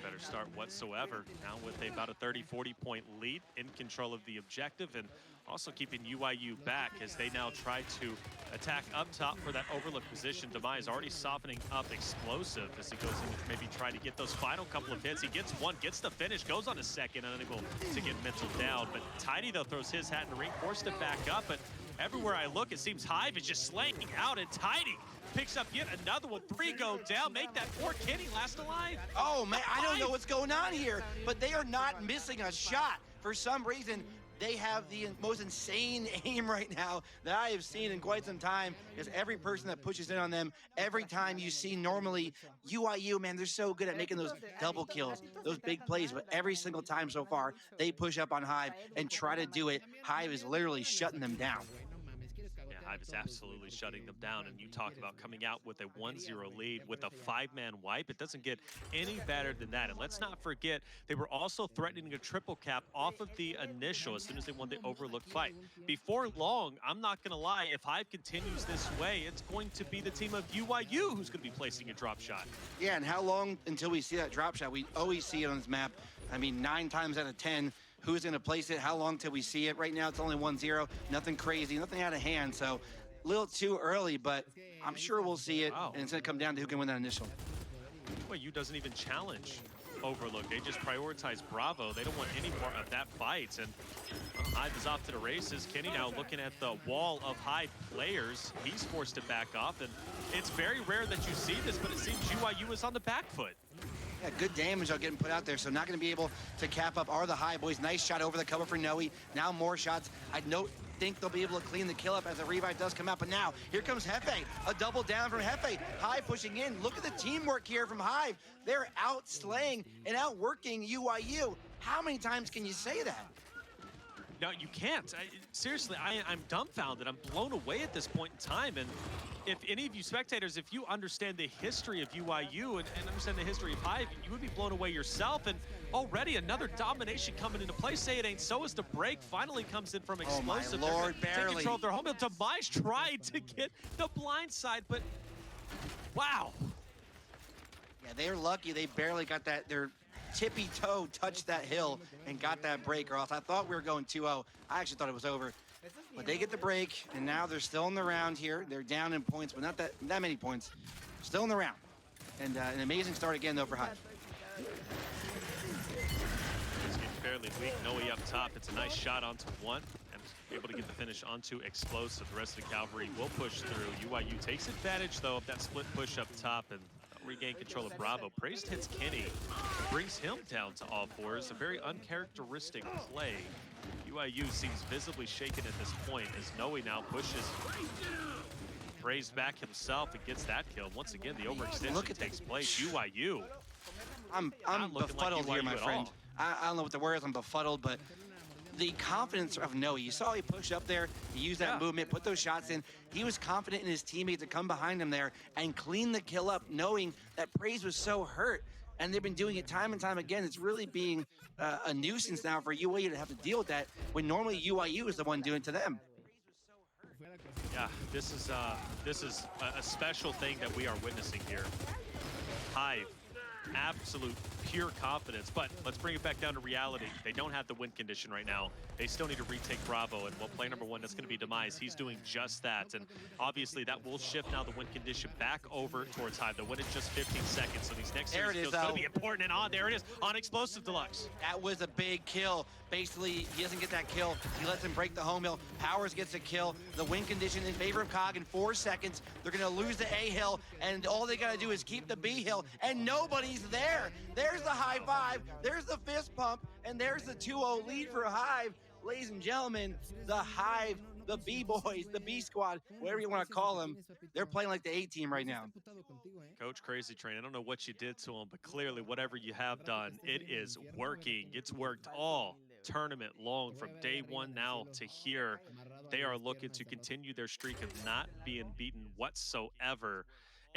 Better start whatsoever. Now with about a 30-40 point lead, in control of the objective, and also keeping UYU back as they now try to attack up top for that overlook position. Demise already softening up Explosive as he goes in to maybe try to get those final couple of hits. He gets one, gets the finish, goes on a second, unable to get Mental down. But Tidy, though, throws his hat in the ring, forced to back up. But everywhere I look, it seems Hive is just slaying out, and Tidy picks up yet another one. 3 go down, make that poor Kenny last alive. Oh, man, I don't know what's going on here, but they are not missing a shot. For some reason, they have the most insane aim right now that I have seen in quite some time, because every person that pushes in on them, every time you see normally, UYU, man, they're so good at making those double kills, those big plays, but every single time so far, they push up on Hive and try to do it. Hive is literally shutting them down. Hive is absolutely shutting them down, and you talk about coming out with a 1-0 lead with a 5-man wipe. It doesn't get any better than that. And let's not forget, they were also threatening a triple cap off of the initial as soon as they won the overlook fight. Before long, I'm not going to lie, if Hive continues this way, it's going to be the team of UYU who's going to be placing a drop shot. Yeah, and how long until we see that drop shot? We always see it on this map. I mean, 9 times out of 10, who's going to place it? How long till we see it? Right now, it's only 1-0. Nothing crazy, nothing out of hand. So a little too early, but I'm sure we'll see it. Wow. And it's going to come down to who can win that initial. UYU doesn't even challenge overlook. They just prioritize Bravo. They don't want any part of that fight. And Hive is off to the races. Kenny now looking at the wall of Hive players. He's forced to back off. And it's very rare that you see this, but it seems UYU is on the back foot. Yeah, good damage getting put out there, so not going to be able to cap up are the High boys. Nice shot over the cover for Noe. Now more shots. I'd note think they'll be able to clean the kill up as the revive does come out. But now, here comes Hefe. A double down from Hefe. Hive pushing in. Look at the teamwork here from Hive. They're out-slaying and outworking UYU. How many times can you say that? No, you can't. Seriously, I'm dumbfounded. I'm blown away at this point in time. And if any of you spectators, if you understand the history of UYU and understand the history of Hive, you would be blown away yourself. And already another domination coming into play. Say it ain't so as the break finally comes in from Explosive. Oh my Lord, Take barely. control of their home field. Demise tried to get the blind side, but wow. Yeah, they're lucky they barely got that. Their tippy toe touched that hill and got that break, or else I thought we were going 2-0. I actually thought it was over. But they get the break, and now they're still in the round here. They're down in points, but not that many points. Still in the round. And an amazing start again, though, for Hive. It's getting fairly weak. Noe up top. It's a nice shot onto one. And able to get the finish onto Explosive. The rest of the Cavalry will push through. UYU takes advantage, though, of that split push up top and regain control of Bravo. Praised hits Kenny. Brings him down to all fours. A very uncharacteristic play. UYU seems visibly shaken at this point as Noe now pushes Praised back himself and gets that kill. Once again, the overextension takes place. UYU. I'm befuddled here, my friend. I don't know what the word is. I'm befuddled, but the confidence of Noe. You saw he pushed up there, he used that movement, put those shots in. He was confident in his teammate to come behind him there and clean the kill up, knowing that Praise was so hurt. And they've been doing it time and time again. It's really being a nuisance now for UYU to have to deal with that when normally UYU is the one doing it to them. Yeah, this is a special thing that we are witnessing here. Hive, absolute pure confidence, but let's bring it back down to reality. They don't have the win condition right now. They still need to retake Bravo, and well, player number one, that's going to be Demise. He's doing just that, and obviously that will shift now the win condition back over towards Hive. The win is just 15 seconds, so these next series is going to be important, and on there it is on Explosive Deluxe. That was a big kill. Basically, he doesn't get that kill. He lets him break the home hill. Powers gets a kill. The win condition in favor of COG in 4 seconds. They're going to lose the A hill, and all they got to do is keep the B hill, and nobody's there. There's the high five. There's the fist pump, and there's the 2-0 lead for Hive. Ladies and gentlemen, the Hive, the B-Boys, the B-Squad, whatever you want to call them, they're playing like the A-team right now. Coach Crazy Train, I don't know what you did to him, but clearly whatever you have done, it is working. It's worked all tournament long from day one now to here. They are looking to continue their streak of not being beaten whatsoever.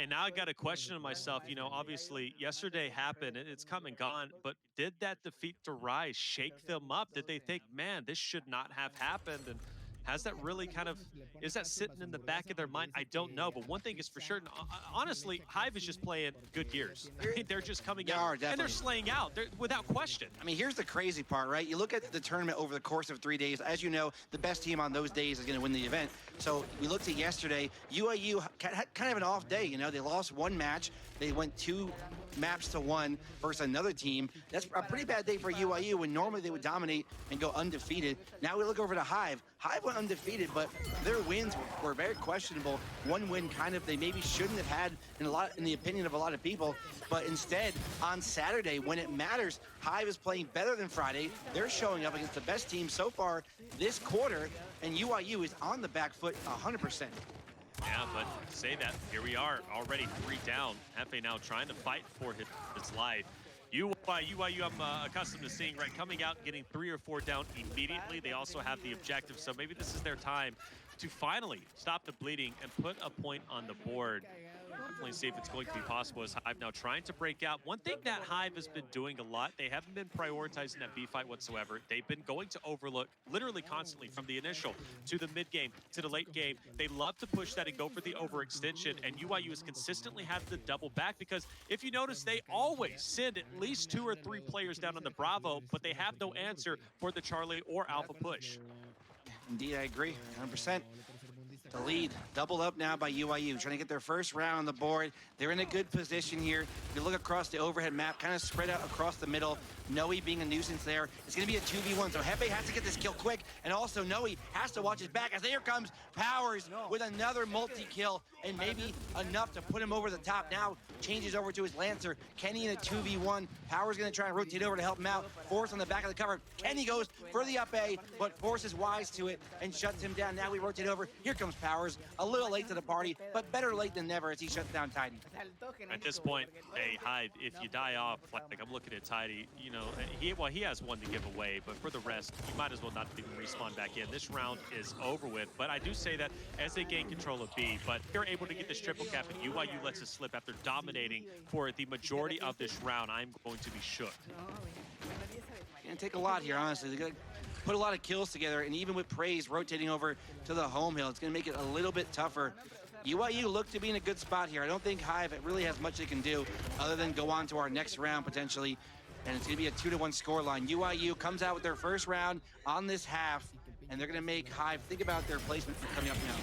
And now I got to question myself, you know, obviously yesterday happened and it's come and gone, but did that defeat to Rise shake them up? Did they think, man, this should not have happened? And has that really kind of, is that sitting in the back of their mind? I don't know, but one thing is for sure, honestly, Hive is just playing good gears. They're just coming out and they're slaying out without question. I mean, here's the crazy part, right? You look at the tournament over the course of 3 days. As you know, the best team on those days is going to win the event. So we looked at yesterday, UYU had kind of an off day, you know. They lost one match. They went 2 maps to 1 versus another team. That's a pretty bad day for UYU when normally they would dominate and go undefeated. Now we look over to Hive. Hive went undefeated, but their wins were very questionable. One win kind of they maybe shouldn't have had in the opinion of a lot of people, but instead on Saturday when it matters, Hive is playing better than Friday. They're showing up against the best team so far this quarter, and UYU is on the back foot 100%. Yeah, but say that, here we are, already 3 down. Hefe now trying to fight for his life. UYU, I'm accustomed to seeing, right, coming out, getting 3 or 4 down immediately. They also have the objective, so maybe this is their time to finally stop the bleeding and put a point on the board. Definitely see if it's going to be possible as Hive now trying to break out. One thing that Hive has been doing a lot, they haven't been prioritizing that B fight whatsoever. They've been going to Overlook literally constantly from the initial to the mid game to the late game. They love to push that and go for the overextension, and UYU has consistently had the double back because if you notice, they always send at least 2 or 3 players down on the Bravo, but they have no answer for the Charlie or Alpha push. Indeed, I agree, 100%. The lead doubled up now by UYU, trying to get their first round on the board. They're in a good position here. If you look across the overhead map, kind of spread out across the middle. Noe being a nuisance there. It's going to be a 2v1, so Hefe has to get this kill quick, and also Noe has to watch his back as there comes Powers with another multi-kill, and maybe enough to put him over the top. Now changes over to his Lancer. Kenny in a 2v1. Power's gonna try and rotate over to help him out. Force on the back of the cover. Kenny goes for the up A, but Force is wise to it and shuts him down. Now we rotate over. Here comes Powers. A little late to the party, but better late than never as he shuts down Tidy. At this point, hey, Hive, if you die off, like I'm looking at Tidy, you know, he has one to give away, but for the rest, you might as well not even respawn back in. This round is over with, but I do say that as they gain control of B, but they're able to get this triple cap, and UYU lets it slip after dominating for the majority of this round. I'm going to be shook. Gonna take a lot here, honestly. They're gonna put a lot of kills together, and even with Praise rotating over to the home hill, it's gonna make it a little bit tougher. UYU look to be in a good spot here. I don't think Hive really has much they can do other than go on to our next round potentially, and it's gonna be a 2-1 scoreline. UYU comes out with their first round on this half, and they're gonna make Hive think about their placement coming up now.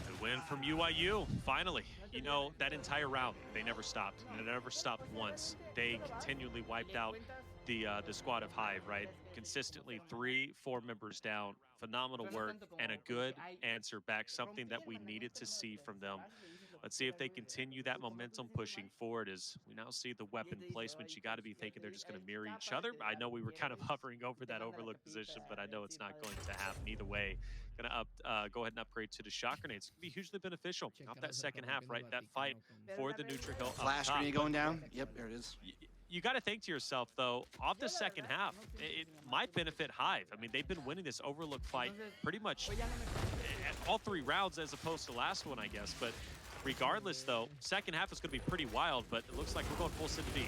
Good win from UYU, finally. You know, that entire round, they never stopped. They never stopped once. They continually wiped out the squad of Hive, right? Consistently 3-4 members down. Phenomenal work and a good answer back, something that we needed to see from them. Let's see if they continue that momentum pushing forward as we now see the weapon placements. You got to be thinking they're just going to mirror each other. I know we were kind of hovering over that overlook position, but I know it's not going to happen either way. Going to go ahead and upgrade to the shot grenades. It's going to be hugely beneficial. Off that second half, right? That fight for the neutral hill. Flash grenade going down. Yep, there it is. You got to think to yourself, though, off the second half, it might benefit Hive. I mean, they've been winning this overlook fight pretty much all 3 rounds as opposed to last one, I guess. But regardless, though, second half is going to be pretty wild, but it looks like we're going full send to B.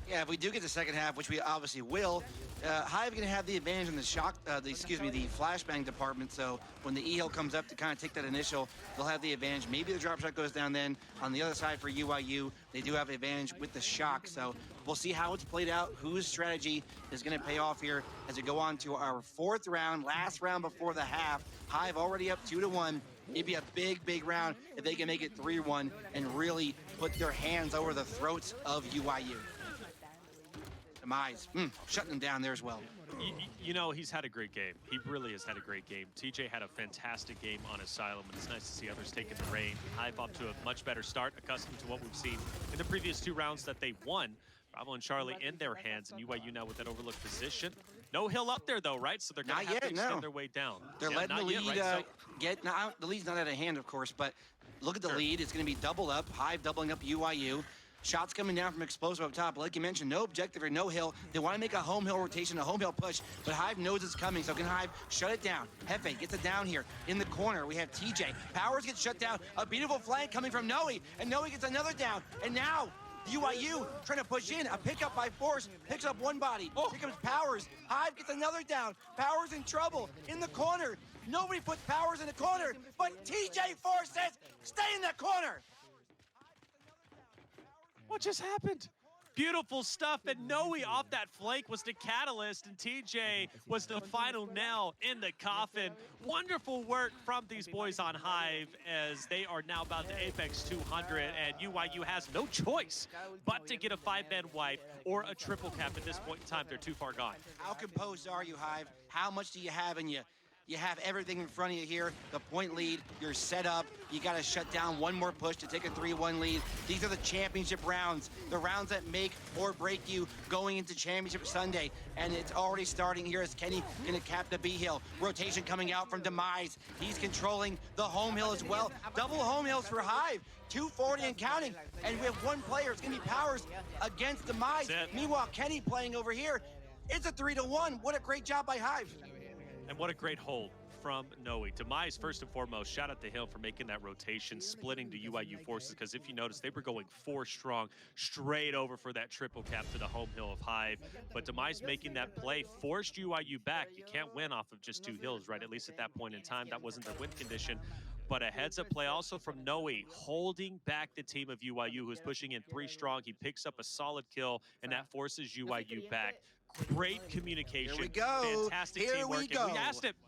Yeah, if we do get the second half, which we obviously will, Hive going to have the advantage in the the flashbang department. So when the E-Hill comes up to kind of take that initial, they'll have the advantage. Maybe the drop shot goes down then. On the other side for UYU, they do have the advantage with the shock. So we'll see how it's played out, whose strategy is going to pay off here as we go on to our 4th round, last round before the half. Hive already up 2-1. It'd be a big, big round if they can make it 3-1 and really put their hands over the throats of UYU. Demise, shutting them down there as well. You know, he's had a great game. He really has had a great game. TJ had a fantastic game on Asylum, and it's nice to see others taking the reign. Hive off to a much better start, accustomed to what we've seen in the previous 2 rounds that they won. Bravo and Charlie in their hands, and UYU now with that overlook position. No hill up there, though, right? So they're going to have to extend their way down. They're letting the lead get... Now, the lead's not out of hand, of course, but look at the lead. It's going to be double up. Hive doubling up UYU. Shots coming down from Explosive up top. Like you mentioned, no objective or no hill. They want to make a home hill rotation, a home hill push, but Hive knows it's coming, so can Hive shut it down. Hefe gets it down here. In the corner, we have TJ. Powers gets shut down. A beautiful flank coming from Noe, and Noe gets another down. And now, UYU trying to push in. A pickup by Force, picks up one body. Here comes Powers. Hive gets another down. Powers in trouble. In the corner. Nobody puts Powers in the corner, but TJ Force says, stay in the corner. What just happened? Beautiful stuff, and Noe off that flank was the catalyst, and TJ was the final nail in the coffin. Wonderful work from these boys on Hive as they are now about to Apex 200, and UYU has no choice but to get a 5-man wipe or a triple cap at this point in time. They're too far gone. How composed are you, Hive? How much do you have in you? You have everything in front of you here. The point lead, you're set up. You got to shut down one more push to take a 3-1 lead. These are the championship rounds, the rounds that make or break you going into Championship Sunday. And it's already starting here as Kenny going to cap the B-Hill. Rotation coming out from Demise. He's controlling the home hill as well. Double home hills for Hive. 240 and counting. And we have one player. It's going to be Powers against Demise. Meanwhile, Kenny playing over here. It's a 3-1. What a great job by Hive. And what a great hold from Noe. Demise, first and foremost, shout out to him for making that rotation, splitting the UYU forces, because if you notice, they were going 4 strong, straight over for that triple cap to the home hill of Hive. But Demise making that play forced UYU back. You can't win off of just 2 hills, right? At least at that point in time, that wasn't the win condition. But a heads-up play also from Noe, holding back the team of UYU, who's pushing in 3 strong. He picks up a solid kill, and that forces UYU back. Great communication. Here we go. Fantastic teamwork. We go.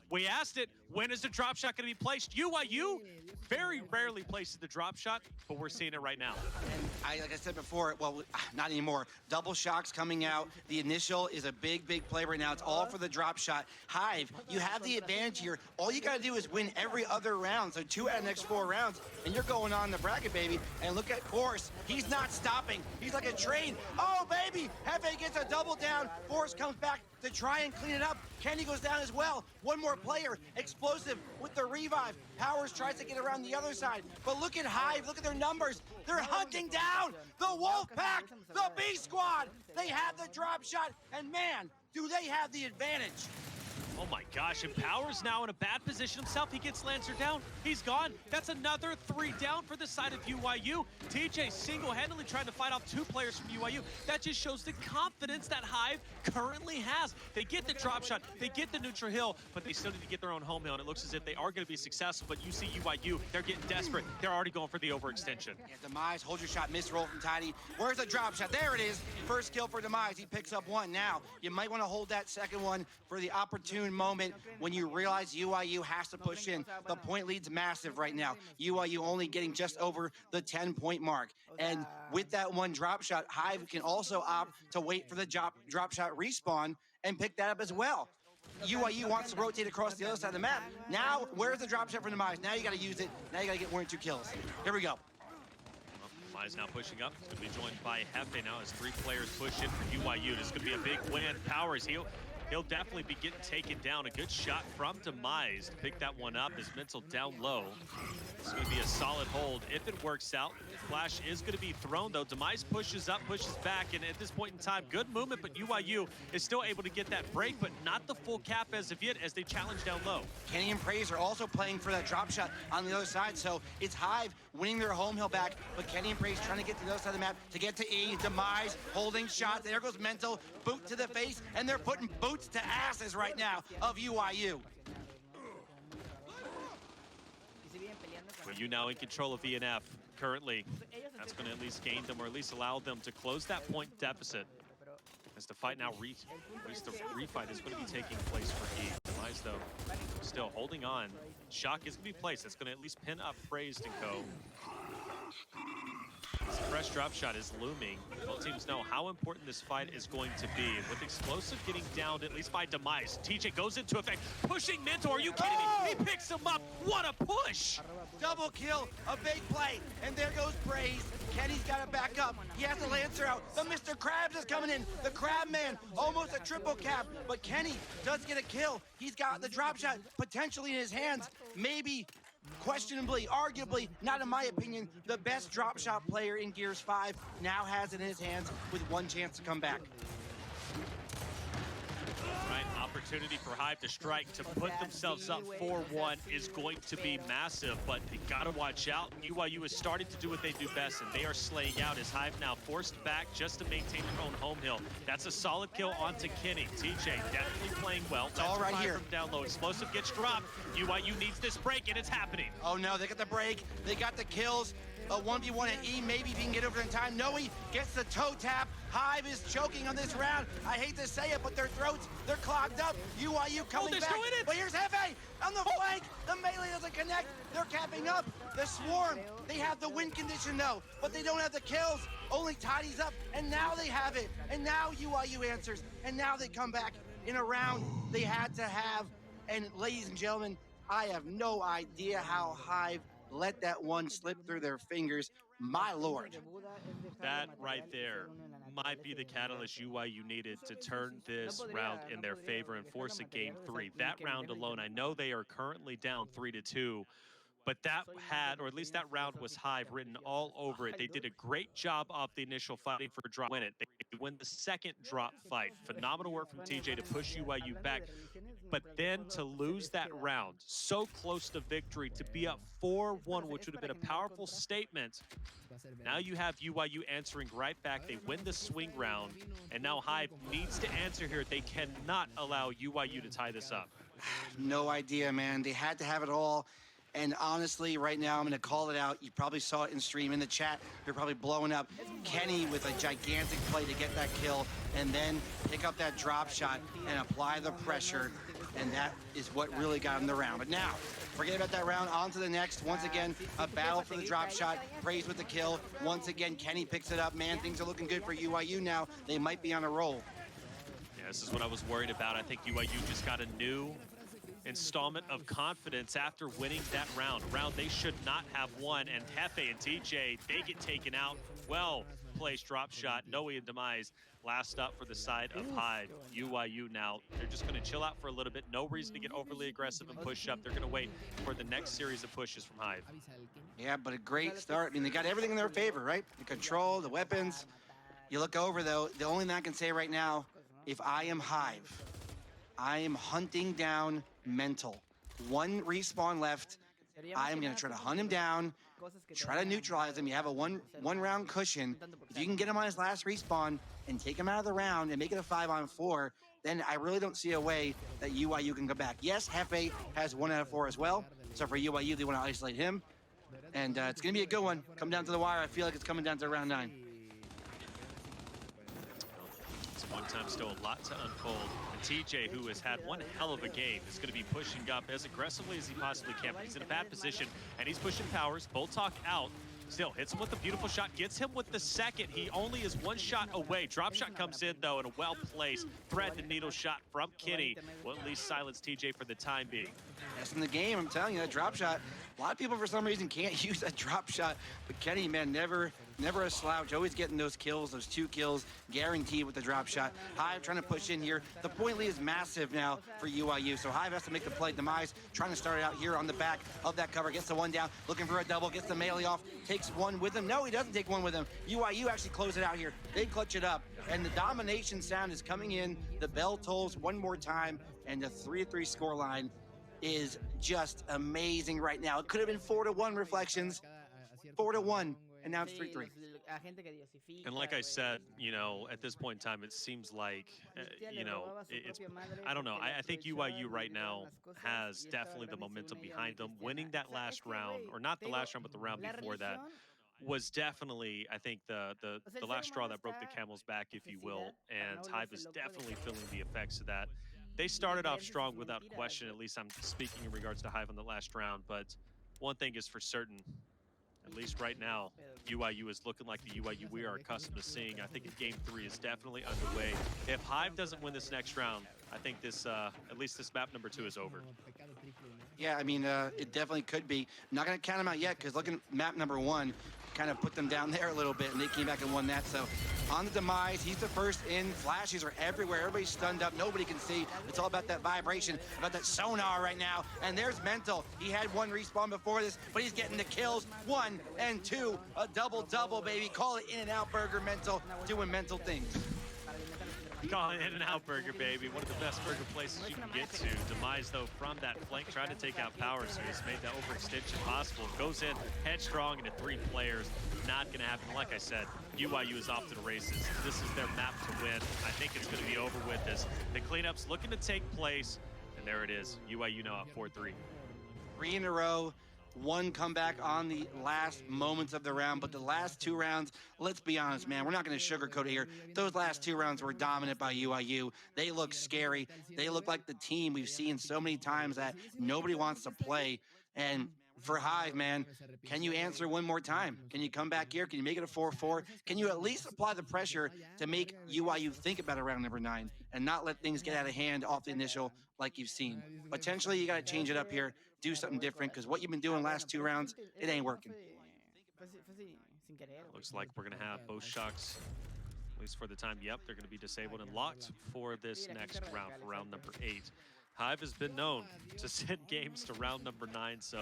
We asked it. When is the drop shot going to be placed? UYU very rarely places the drop shot, but we're seeing it right now. And like I said before, well, not anymore. Double shocks coming out. The initial is a big play right now. It's all for the drop shot. Hive, you have the advantage here. All you got to do is win every other round. So 2 out of the next 4 rounds, and you're going on the bracket, baby. And look at Force. He's not stopping. He's like a train. Oh, baby! Hefe gets a double down. Force comes back to try and clean it up. Kenny goes down as well. One more player. Explosive with the revive. Powers tries to get around the other side. But look at Hive. Look at their numbers. They're hunting down the Wolf Pack, the B Squad. They have the drop shot, and man, do they have the advantage. Oh my gosh, and Powers now in a bad position himself. He gets Lancer down. He's gone. That's another 3 down for the side of UYU. TJ single-handedly trying to fight off 2 players from UYU. That just shows the confidence that Hive currently has. They get the drop shot, they get the neutral hill, but they still need to get their own home hill, and it looks as if they are going to be successful, but you see UYU, they're getting desperate. They're already going for the overextension. Yeah, Demise, hold your shot, miss roll from Tidy. Where's the drop shot? There it is. First kill for Demise. He picks up 1. Now, you might want to hold that second one for the opportune moment when you realize UYU has to push in. The point lead's massive right now. UYU only getting just over the 10-point mark. And with that 1 drop shot, Hive can also opt to wait for the drop shot respawn and pick that up as well. UYU wants to rotate across the other side of the map. Now, where's the drop shot from Demise? Now you got to use it. Now you got to get 1 or 2 kills. Here we go. Demise now pushing up. He's going to be joined by Hefe now as 3 players push in for UYU. This is going to be a big win. Powers, he'll definitely be getting taken down. A good shot from Demise to pick that one up. His mental down low. It's going to be a solid hold if it works out. Flash is going to be thrown, though. Demise pushes up, pushes back, and at this point in time, good movement, but UYU is still able to get that break, but not the full cap as of yet as they challenge down low. Kenny and Praise are also playing for that drop shot on the other side, so it's Hive winning their home hill back, but Kenny and Praise trying to get to the other side of the map to get to E. Demise holding shots. There goes Mental, boot to the face, and they're putting boots to asses right now of UYU. You now in control of VNF currently. That's going to at least gain them, or at least allow them to close that point deficit. As the fight now, the refight is going to be taking place for E. Demise, though, still holding on. Shock is going to be placed. That's going to at least pin up Praised and Co. This fresh drop shot is looming. Both teams know how important this fight is going to be. And with Explosive getting downed, at least by Demise, TJ goes into effect, pushing Mentor. Are you kidding me? He picks him up. What a push! Double kill, a big play, and there goes Praise. Kenny's got to back up. He has the Lancer out. The Mr. Krabs is coming in. The Crab Man, almost a triple cap, but Kenny does get a kill. He's got the drop shot potentially in his hands. Maybe, questionably, arguably, not in my opinion, the best drop shot player in Gears 5 now has it in his hands with 1 chance to come back. Right, opportunity for Hive to strike, to put themselves up 4-1 is going to be massive, but they gotta watch out. UYU is starting to do what they do best, and they are slaying out as Hive now forced back just to maintain their own home hill. That's a solid kill onto Kenny. TJ definitely playing well. It's all right here. From down low. Explosive gets dropped. UYU needs this break, and it's happening. Oh no, they got the break. They got the kills. A 1v1 at E, maybe if he can get over in time. Noe gets the toe tap. Hive is choking on this round. I hate to say it, but their throats, they're clogged up. UYU coming back. But here's Hefe on the flank. The melee doesn't connect. They're capping up. The Swarm, they have the win condition though, but they don't have the kills. Only Tidy's up, and now they have it. And now UYU answers, and now they come back in a round they had to have. And ladies and gentlemen, I have no idea how Hive let that one slip through their fingers. My lord. That right there might be the catalyst UYU needed to turn this round in their favor and force a game 3. That round alone, I know they are currently down 3-2, but that had, or at least that round was Hive written all over it. They did a great job of the initial fighting for drop win it. They win the second drop fight. Phenomenal work from TJ to push UYU back. But then to lose that round, so close to victory, to be up 4-1, which would have been a powerful statement. Now you have UYU answering right back. They win the swing round, and now Hive needs to answer here. They cannot allow UYU to tie this up. No idea, man. They had to have it all. And honestly, right now, I'm going to call it out. You probably saw it in stream. In the chat, they're probably blowing up Kenny with a gigantic play to get that kill and then pick up that drop shot and apply the pressure. and that is what really got him the round. But now, forget about that round, on to the next. Once again, a battle for the drop shot. Praise with the kill. Once again, Kenny picks it up. Man, things are looking good for UYU now. They might be on a roll. Yeah, this is what I was worried about. I think UYU just got a new installment of confidence after winning that round. Round they should not have won, and Hefe and TJ, they get taken out. Well placed drop shot. Noe and Demise last up for the side of Hive. UYU now, they're just going to chill out for a little bit. No reason to get overly aggressive and push up. They're going to wait for the next series of pushes from Hive. Yeah, but a great start. I mean, they got everything in their favor, right? The control, the weapons. You look over, though, the only thing I can say right now, if I am Hive, I am hunting down Mental. One respawn left. I am going to try to hunt him down, try to neutralize him. You have a one round cushion. If you can get him on his last respawn and take him out of the round and make it a 5-on-4, then I really don't see a way that UYU can come back. Yes, Hefe has 1 out of 4 as well. So for UYU, they want to isolate him. And it's going to be a good one. Come down to the wire. I feel like it's coming down to round 9. It's one time still a lot to unfold. And TJ, who has had one hell of a game, is going to be pushing up as aggressively as he possibly can. But he's in a bad position, and he's pushing powers. Bull Talk out. Still hits him with a beautiful shot, gets him with the second. He only is 1 shot away. Drop shot comes in, though, and a well-placed thread to needle shot from Kitty will at least silence TJ for the time being. That's in the game, I'm telling you, that drop shot. A lot of people, for some reason, can't use that drop shot. But Kenny, man, never a slouch. Always getting those kills, those 2 kills, guaranteed with the drop shot. Hive trying to push in here. The point lead is massive now for UYU. So Hive has to make the play. Demise trying to start it out here on the back of that cover. Gets the 1 down, looking for a double, gets the melee off, takes 1 with him. No, he doesn't take 1 with him. UYU actually close it out here. They clutch it up. And the domination sound is coming in. The bell tolls 1 more time. And the 3-3 scoreline is just amazing right now. It could have been 4-1 Reflections. 4-1. And now it's 3-3. And like I said, you know, at this point in time, it seems like, you know, it's, I don't know. I think UYU right now has definitely the momentum behind them. Winning that last round, or not the last round, but the round before that, was definitely, I think, the last straw that broke the camel's back, if you will. And Hive is definitely feeling the effects of that. They started off strong without question, at least I'm speaking in regards to Hive on the last round. But one thing is for certain, at least right now, UYU is looking like the UYU we are accustomed to seeing. I think Game 3 is definitely underway. If Hive doesn't win this next round, I think this, at least this map number 2 is over. Yeah, I mean, it definitely could be. I'm not going to count them out yet, because looking at map number 1, kind of put them down there a little bit, and they came back and won that. So on the Demise, he's the first in. Flashes are everywhere. Everybody's stunned up. Nobody can see. It's all about that vibration, about that sonar right now. And there's Mental. He had 1 respawn before this, but he's getting the kills. 1 and 2, a double-double, baby. Call it In-N-Out Burger Mental, doing mental things. Call it In-N-Out Burger, baby. One of the best burger places you can get to. Demise, though, from that flank, trying to take out Powers, who has made that overextension possible. Goes in headstrong into 3 players. Not going to happen. Like I said, UYU is off to the races. This is their map to win. I think it's going to be over with this. The cleanup's looking to take place, and there it is. UYU now at 4-3. 3 in a row. 1 comeback on the last moments of the round, but the last 2 rounds, let's be honest, man, we're not going to sugarcoat it here. Those last 2 rounds were dominant by UYU. They look scary. They look like the team we've seen so many times that nobody wants to play. And for Hive, man, can you answer 1 more time? Can you come back here? Can you make it a 4-4? Can you at least apply the pressure to make UYU think about a round number 9 and not let things get out of hand off the initial like you've seen? Potentially, you got to change it up here, do something different, because what you've been doing last 2 rounds, it ain't working. Looks like we're going to have both shocks, at least for the time. Yep, they're going to be disabled and locked for this next round, for round number 8. Hive has been known to send games to round number 9, so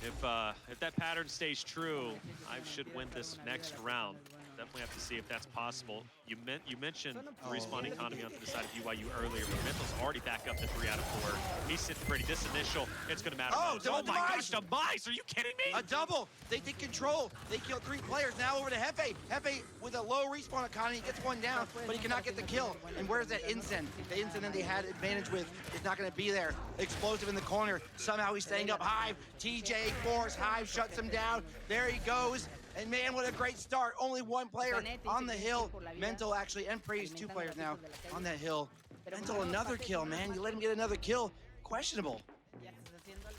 if that pattern stays true, Hive should win this next round. Definitely have to see if that's possible. You mentioned respawn economy onto the side of UYU earlier, but Mental's already back up to 3 out of 4. He's sitting pretty. This initial, it's going to matter most. Oh my gosh, Demise! Are you kidding me? A double. They take control. They kill 3 players. Now over to Hefe. Hefe with a low respawn economy gets 1 down, but he cannot get the kill. And where's that Incen? The Incen that they had advantage with is not going to be there. Explosive in the corner. Somehow he's staying up. Hive. TJ force. Hive shuts him down. There he goes. And man, what a great start. Only 1 second player on the hill. Mental actually, and Praise, 2 players now on that hill. Mental, another kill, man. You let him get another kill. Questionable.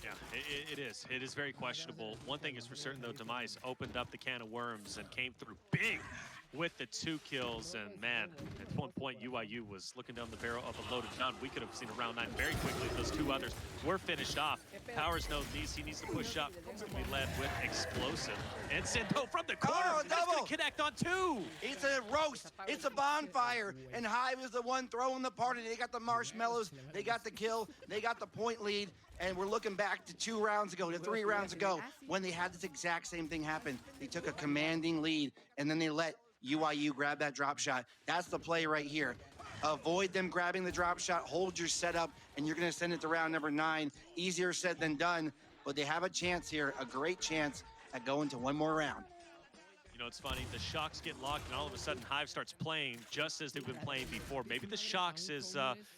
Yeah, it is. It is very questionable. One thing is for certain, though, Demise opened up the can of worms and came through big with the 2 kills. And, man, at one point, UYU was looking down the barrel of a loaded gun. We could have seen a round 9 very quickly. Those 2 others were finished off. Powers knows these. He needs to push up. It's going to be led with Explosive. And Sendo from the corner. Oh, That's double. going to connect on 2. It's a roast. It's a bonfire. And Hive is the one throwing the party. They got the marshmallows. They got the kill. They got the point lead. And we're looking back to 2 rounds ago, to 3 rounds ago, when they had this exact same thing happen. They took a commanding lead, and then they let UYU grab that drop shot. That's the play right here. Avoid them grabbing the drop shot, hold your setup, and you're gonna send it to round number 9. Easier said than done, but they have a chance here, a great chance at going to 1 more round. You know, it's funny, the Shocks get locked, and all of a sudden Hive starts playing just as they've been playing before. Maybe the Shocks is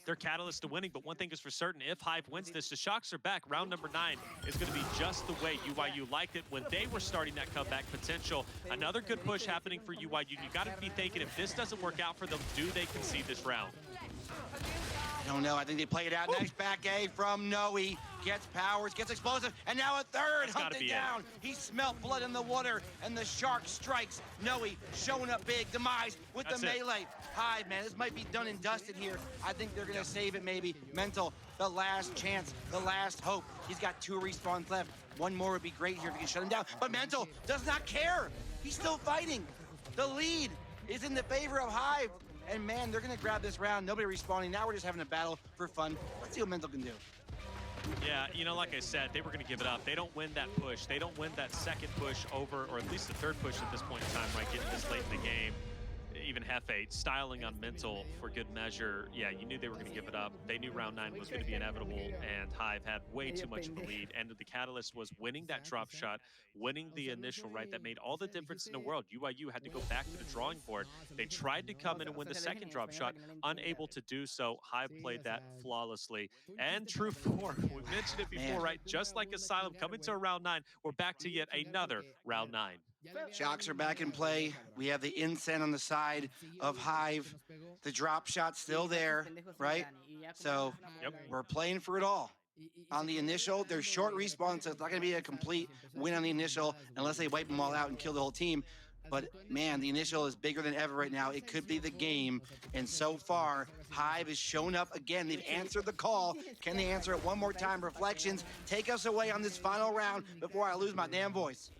their catalyst to winning, but one thing is for certain, if Hive wins this, the Shocks are back. Round number 9 is going to be just the way UYU liked it when they were starting that comeback potential. Another good push happening for UYU. You got to be thinking, if this doesn't work out for them, do they concede this round? I don't know. I think they play it out. Nice back A from Noe. Gets Powers, gets Explosive, and now a third hunted down. He smelt blood in the water, and the Shark strikes. Noe showing up big. Demise with the melee. Hive, man, this might be done and dusted here. I think they're going to save it maybe. Mental, the last chance, the last hope. He's got 2 respawns left. 1 more would be great here if he can shut him down. But Mental does not care. He's still fighting. The lead is in the favor of Hive. And man, they're gonna grab this round. Nobody respawning. Now we're just having a battle for fun. Let's see what Mental can do. Yeah, you know, like I said, they were going to give it up. They don't win that push. They don't win that second push over, or at least the 3rd push at this point in time, right, getting this late in the game. Even Hefe styling on Mental for good measure. Yeah, you knew they were going to give it up. They knew round 9 was going to be inevitable, and Hive had way too much of a lead. And the catalyst was winning that drop shot, winning the initial, right? That made all the difference in the world. UYU had to go back to the drawing board. They tried to come in and win the second drop shot, unable to do so. Hive played that flawlessly. And true form, we mentioned it before, right? Just like Asylum coming to a round 9, we're back to yet another round 9. Shocks are back in play. We have the Incense on the side of Hive. The drop shot's still there, right? So we're playing for it all. On the initial, there's short respawn, so it's not going to be a complete win on the initial unless they wipe them all out and kill the whole team. But, man, the initial is bigger than ever right now. It could be the game. And so far, Hive has shown up again. They've answered the call. Can they answer it one more time? Reflections, take us away on this final round before I lose my damn voice.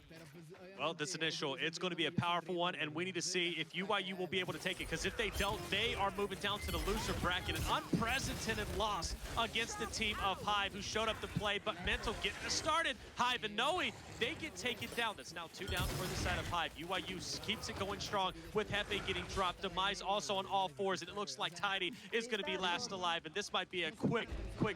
Well, this initial, it's going to be a powerful one, and we need to see if UYU will be able to take it, because if they don't, they are moving down to the loser bracket. An unprecedented loss against the team of Hive, who showed up to play, but Mental getting it started. Hive and Noe, they get taken down. That's now 2 down for the side of Hive. UYU keeps it going strong with Hefe getting dropped. Demise also on all 4s, and it looks like Tidy is going to be last alive, and this might be a quick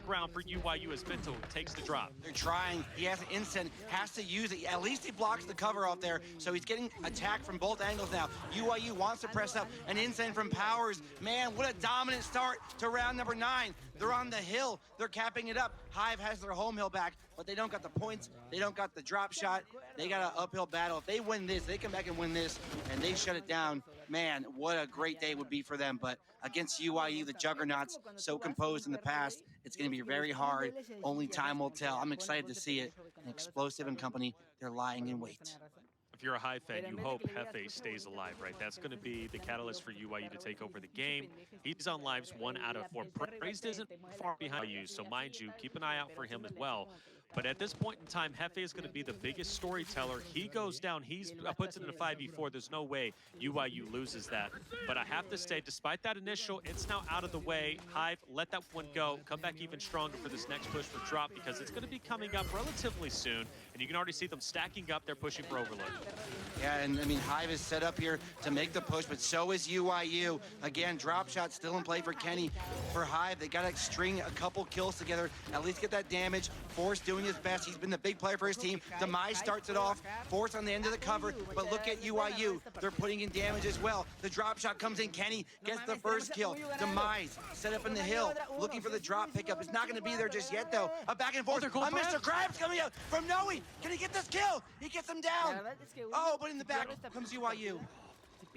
round for UYU as Mental takes the drop. They're trying. He has an instant, has to use it. At least he blocks the cover off there, so he's getting attacked from both angles now. UYU wants to press up. An instant from Powers. Man, what a dominant start to round number 9. They're on the hill. They're capping it up. Hive has their home hill back, but they don't got the points. They don't got the drop shot. They got an uphill battle. If they win this, they come back and win this, and they shut it down. Man, what a great day would be for them. But against UYU, the juggernauts, so composed in the past, it's going to be very hard. Only time will tell. I'm excited to see it. And Explosive and company, they're lying in wait. If you're a Hive fan, you hope Hefe stays alive, right? That's going to be the catalyst for UYU to take over the game. He's on lives 1 out of 4. Praised isn't far behind you, so mind you, keep an eye out for him as well. But at this point in time, Hefe is going to be the biggest storyteller. He goes down. He puts it in a 5v4. There's no way UYU loses that. But I have to say, despite that initial, it's now out of the way. Hive, let that one go. Come back even stronger for this next push for drop, because it's going to be coming up relatively soon. And you can already see them stacking up. They're pushing for Overload. Yeah, and I mean, Hive is set up here to make the push, but so is UYU. Again, drop shot still in play for Kenny. For Hive, they got to string a couple kills together, at least get that damage. Force doing his best. He's been the big player for his team. Demise starts it off. Force on the end of the cover, but look at UYU. They're putting in damage as well. The drop shot comes in. Kenny gets the first kill. Demise set up in the hill, looking for the drop pickup. It's not going to be there just yet, though. A back and forth. Mr. Krabs coming out from Noe. Can he get this kill? He gets him down. Oh, but in the back comes UYU.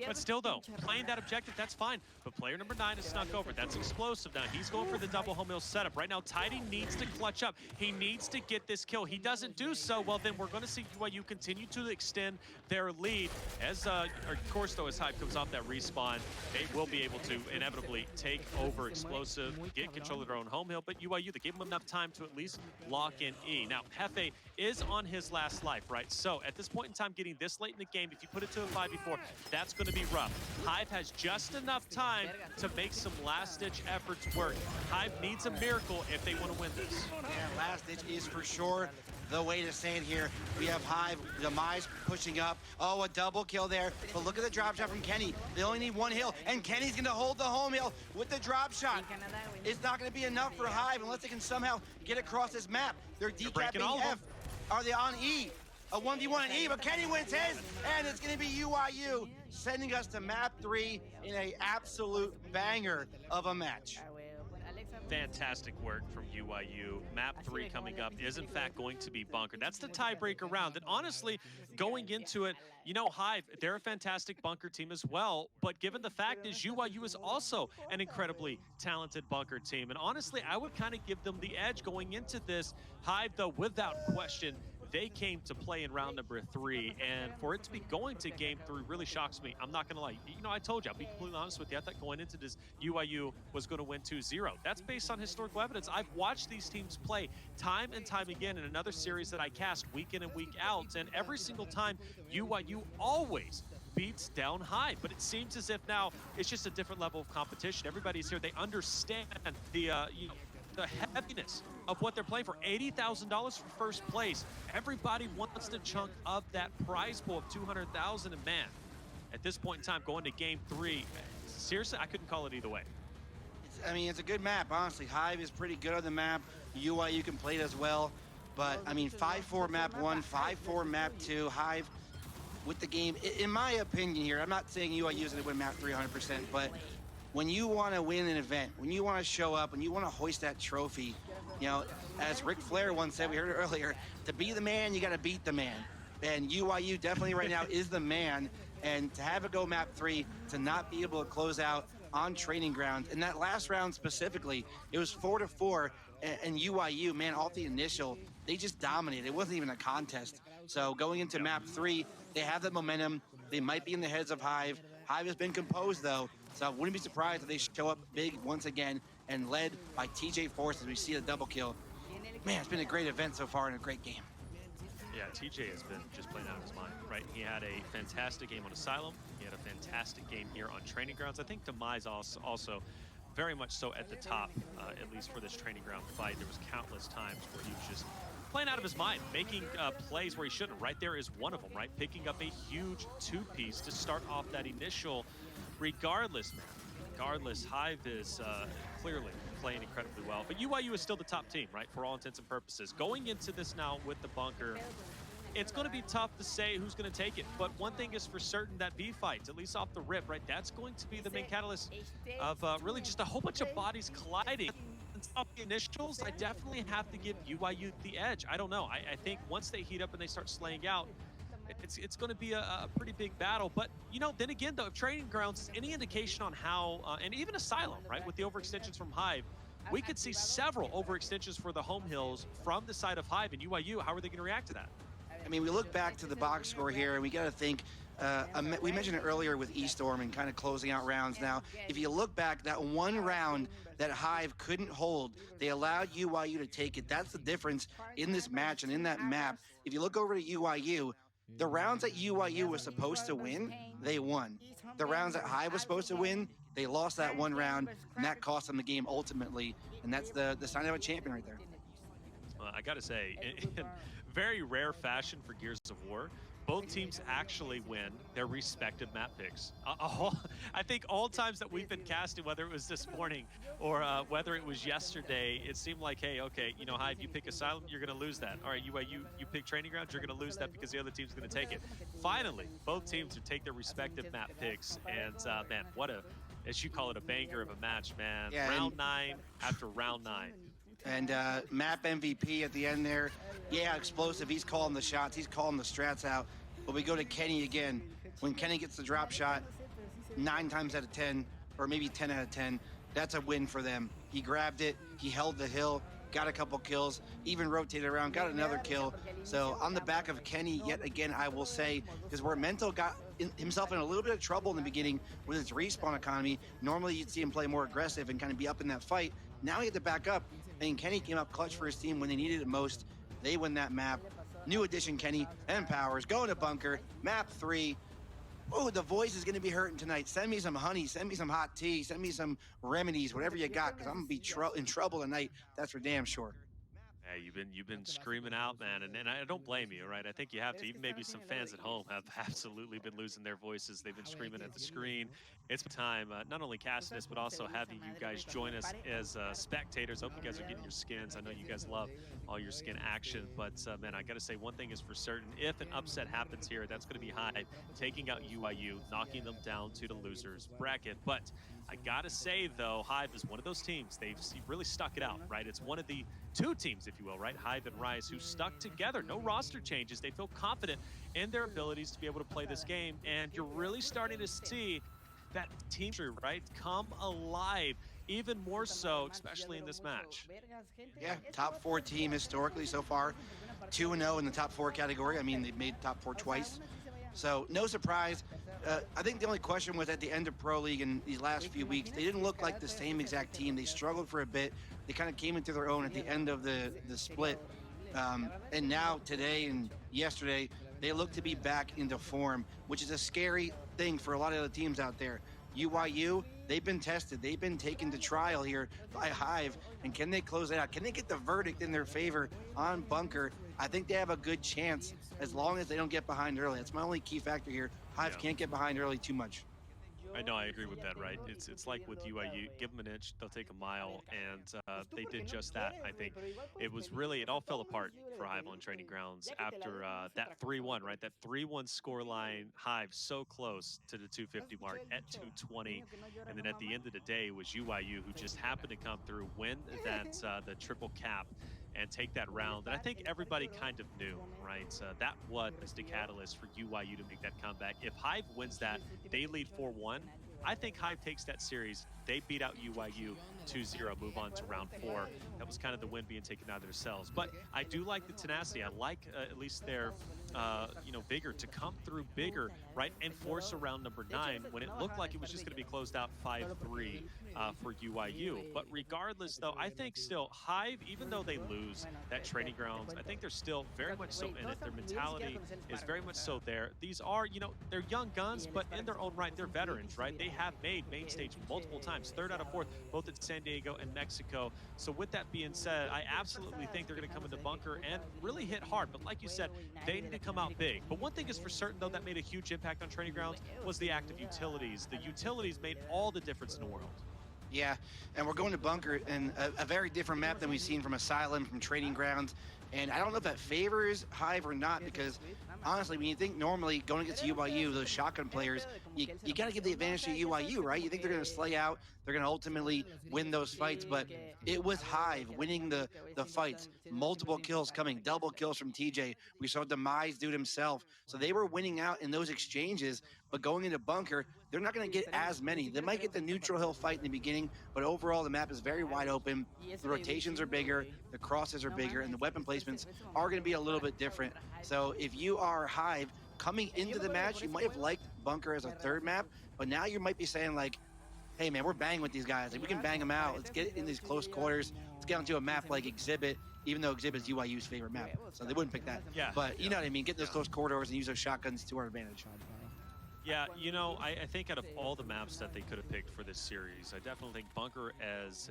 But still, though, playing that objective, that's fine. But player number 9 is snuck over. That's explosive now. He's going for the double home mill setup. Right now, Tidy needs to clutch up. He needs to get this kill. He doesn't do so, well, then we're going to see UYU continue to extend their lead. As, of course, though, as Hive comes off that respawn, they will be able to inevitably take over explosive, get control of their own home hill. But UYU, they gave him enough time to at least lock in E. Now, Hefe is on his last life, right? So at this point in time, getting this late in the game, if you put it to a 5v4, that's going to be rough. Hive has just enough time to make some last-ditch efforts work. Hive needs a miracle if they want to win this. Yeah, last ditch is for sure the way to say it here. We have Hive, Demise pushing up. Oh, a double kill there. But look at the drop shot from Kenny. They only need one hill, and Kenny's going to hold the home hill with the drop shot. It's not going to be enough for Hive unless they can somehow get across this map. They're decapping F. Are they on E? A 1v1 on E, but Kenny wins his, and it's going to be UYU sending us to map 3 in an absolute banger of a match. Fantastic work from UYU. Map 3 coming up is, in fact, going to be bunker. That's the tiebreaker round. And honestly, going into it, you know, Hive, they're a fantastic bunker team as well. But given the fact is UYU is also an incredibly talented bunker team. And honestly, I would kind of give them the edge going into this. Hive, though, without question, they came to play in round number 3, and for it to be going to game 3 really shocks me. I'm not gonna lie. You know, I told you, I'll be completely honest with you. I thought going into this, UYU was gonna win 2-0. That's based on historical evidence. I've watched these teams play time and time again in another series that I cast week in and week out, and every single time, UYU always beats down Hive. But it seems as if now it's just a different level of competition. Everybody's here. They understand the, you know, the heaviness of what they're playing for. $80,000 for first place. Everybody wants the chunk of that prize pool of $200,000. And man, at this point in time, going to game 3, seriously, I couldn't call it either way. I mean, it's a good map, honestly. Hive is pretty good on the map. UYU can play it as well. But, I mean, 5-4 map 1, 5-4 map 2. Hive with the game. In my opinion here, I'm not saying UYU is going to win map 300%, but when you want to win an event, when you want to show up, when you want to hoist that trophy, you know, as Ric Flair once said, we heard it earlier, to be the man, you got to beat the man. And UYU definitely right now is the man. And to have it go map 3, to not be able to close out on training grounds, and that last round specifically, it was 4-4, and UYU, man, off the initial, they just dominated. It wasn't even a contest. So going into map 3, they have that momentum. They might be in the heads of Hive. Hive has been composed, though, so I wouldn't be surprised if they show up big once again and led by TJ Force as we see the double kill. Man, it's been a great event so far and a great game. Yeah, TJ has been just playing out of his mind, right? He had a fantastic game on Asylum. He had a fantastic game here on Training Grounds. I think Demise also very much so at the top, at least for this Training Ground fight. There was countless times where he was just playing out of his mind, making plays where he shouldn't. Right there is one of them, right? Picking up a huge 2-piece to start off that initial. Regardless, man, regardless, Hive is clearly playing incredibly well. But UYU is still the top team, right, for all intents and purposes. Going into this now with the bunker, it's going to be tough to say who's going to take it. But one thing is for certain, that B fight, at least off the rip, right, that's going to be the main catalyst of really just a whole bunch of bodies colliding. Off the initials, I definitely have to give UYU the edge. I don't know. I think once they heat up and they start slaying out, it's going to be a pretty big battle. But, you know, then again, though, if Training Grounds is any indication on how, and even Asylum, right, with the overextensions from Hive, we could see several overextensions for the home hills from the side of Hive and UYU. How are they going to react to that? I mean, we look back to the box score here, and we got to think, we mentioned it earlier with E-Storm and kind of closing out rounds. Now, if you look back, that one round that Hive couldn't hold, they allowed UYU to take it. That's the difference in this match and in that map. If you look over to UYU, the rounds that UYU was supposed to win, they won. The rounds that Hive was supposed to win, they lost that one round, and that cost them the game ultimately. And that's the sign of a champion right there. I got to say, in very rare fashion for Gears of War, both teams actually win their respective map picks. I think all times that we've been casting, whether it was this morning or whether it was yesterday, it seemed like, hey, okay, you know, Hive, you pick Asylum, you're going to lose that. All right, UYU, you pick Training Grounds, you're going to lose that because the other team's going to take it. Finally, both teams would take their respective map picks, and man, what a, as you call it, a banger of a match, man. Yeah, round 9 after round 9. And map MVP at the end there. Yeah, explosive. He's calling the shots. He's calling the strats out. But we go to Kenny again. When Kenny gets the drop shot, 9 times out of 10, or maybe 10 out of 10, that's a win for them. He grabbed it, he held the hill, got a couple kills, even rotated around, got another kill. So on the back of Kenny, yet again, I will say, because where Mental got himself in a little bit of trouble in the beginning with his respawn economy, normally you'd see him play more aggressive and kind of be up in that fight. Now he had to back up, and Kenny came up clutch for his team when they needed it most. They win that map. New addition Kenny and Powers going to bunker, map 3. Oh, the voice is going to be hurting tonight. Send me some honey. Send me some hot tea. Send me some remedies, whatever you got, because I'm going to be in trouble tonight. That's for damn sure. Yeah, you've been screaming out, man, and I don't blame you, right? I think you have to. Even maybe some fans at home have absolutely been losing their voices. They've been screaming at the screen. It's time, not only casting this, but also having you guys join us as spectators. Hope you guys are getting your skins. I know you guys love all your skin action, but man, I got to say one thing is for certain. If an upset happens here, that's going to be Hive taking out UYU, knocking them down to the losers bracket. But I got to say, though, Hive is one of those teams. They've really stuck it out, right? It's one of the 2 teams, if you will, right? Hive and Rise, who stuck together. No roster changes. They feel confident in their abilities to be able to play this game. And you're really starting to see that team, right, come alive even more so, especially in this match. Yeah, top 4 team historically so far. 2-0 in the top 4 category. I mean, they've made top 4 twice. So no surprise. I think the only question was at the end of Pro League in these last few weeks, they didn't look like the same exact team. They struggled for a bit. They kind of came into their own at the end of the split. And now today and yesterday, they look to be back into form, which is a scary thing for a lot of the teams out there. UYU, they've been tested. They've been taken to trial here by Hive. And can they close it out? Can they get the verdict in their favor on bunker? I think they have a good chance as long as they don't get behind early. That's my only key factor here. Hive can't get behind early too much. I know, I agree with that, right? It's like with UYU, give them an inch, they'll take a mile, and they did just that. I think it was really, it all fell apart for Hive on training grounds after that 3-1, right? That 3-1 score line. Hive so close to the 250 mark at 220, and then at the end of the day, it was UYU who just happened to come through, win that the triple cap, and take that round. And I think everybody kind of knew, right? That was the catalyst for UYU to make that comeback. If Hive wins that, they lead 4-1. I think Hive takes that series. They beat out UYU 2-0, move on to round 4. That was kind of the win being taken out of themselves. But I do like the tenacity. I like at least their vigor to come through bigger, right, and force a round number 9 when it looked like it was just going to be closed out 5-3 for UYU. But regardless, though, I think still Hive, even though they lose that training grounds, I think they're still very much so in it. Their mentality is very much so there. These are, they're young guns, but in their own right, they're veterans, right? They have made main stage multiple times, 3rd out of 4th, both at San Diego and Mexico. So with that being said, I absolutely think they're going to come into bunker and really hit hard. But like you said, they need to come out big. But one thing is for certain, though, that made a huge impact on training grounds was the active utilities. The utilities made all the difference in the world. Yeah, and we're going to bunker, and a very different map than we've seen from Asylum, from training grounds. And I don't know if that favors Hive or not, because honestly, when you think normally going against UYU, those shotgun players, you got to give the advantage to UYU, right? You think they're going to slay out, they're going to ultimately win those fights, but it was Hive winning the fights. Multiple kills coming, double kills from TJ. We saw Demise do it himself. So they were winning out in those exchanges, but going into bunker, they're not going to get as many. They might get the neutral hill fight in the beginning, but overall the map is very wide open. The rotations are bigger, the crosses are bigger, and the weapon placements are going to be a little bit different. So if you are Hive coming into the match, you might have liked bunker as a 3rd map, but now you might be saying like, hey man, we're banging with these guys. Like, we can bang them out. Let's get in these close quarters. Let's get onto a map like Exhibit, even though Exhibit is UYU's favorite map. So they wouldn't pick that. Yeah. But you know what I mean? Get those close corridors and use those shotguns to our advantage. Yeah, I think out of all the maps that they could have picked for this series, I definitely think bunker as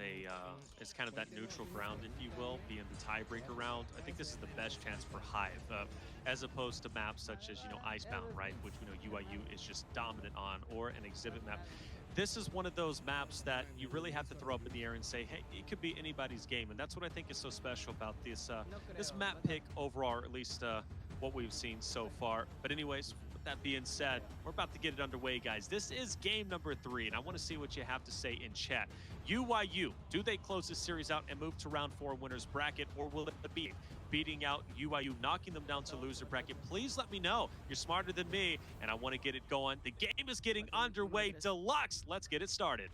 as kind of that neutral ground, if you will, being the tiebreaker round. I think this is the best chance for Hive, as opposed to maps such as Icebound, right, which we know UYU is just dominant on, or an Exhibit map. This is one of those maps that you really have to throw up in the air and say, hey, it could be anybody's game, and that's what I think is so special about this this map pick overall, or at least what we've seen so far. But anyways, with that being said, we're about to get it underway, guys. This is game number 3, and I want to see what you have to say in chat. UYU, do they close this series out and move to round 4 winners bracket, or will it be beating out UYU, knocking them down to loser bracket. Please let me know. You're smarter than me, and I want to get it going. The game is getting underway. Deluxe, let's get it started.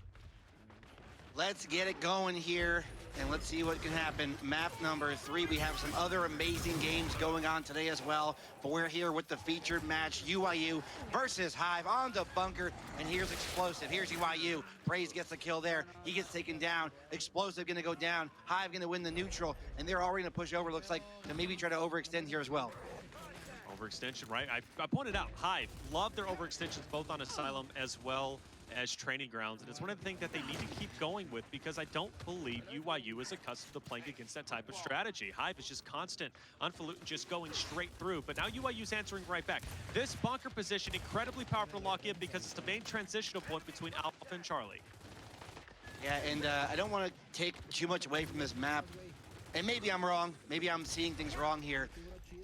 Let's get it going here, and let's see what can happen. Map number 3, we have some other amazing games going on today as well, but we're here with the featured match, UYU versus Hive on the bunker, and here's Explosive. Here's UYU. Praise gets the kill there. He gets taken down. Explosive gonna go down. Hive gonna win the neutral, and they're already gonna push over, looks like, to maybe try to overextend here as well. Overextension, right? I pointed out, Hive love their overextensions both on Asylum as well as training grounds, and it's one of the things that they need to keep going with, because I don't believe UYU is accustomed to playing against that type of strategy. Hive is just constant, unfalutin, just going straight through, but now UYU's answering right back. This bunker position, incredibly powerful to lock in because it's the main transitional point between Alpha and Charlie. Yeah, and I don't want to take too much away from this map, and maybe I'm wrong, maybe I'm seeing things wrong here,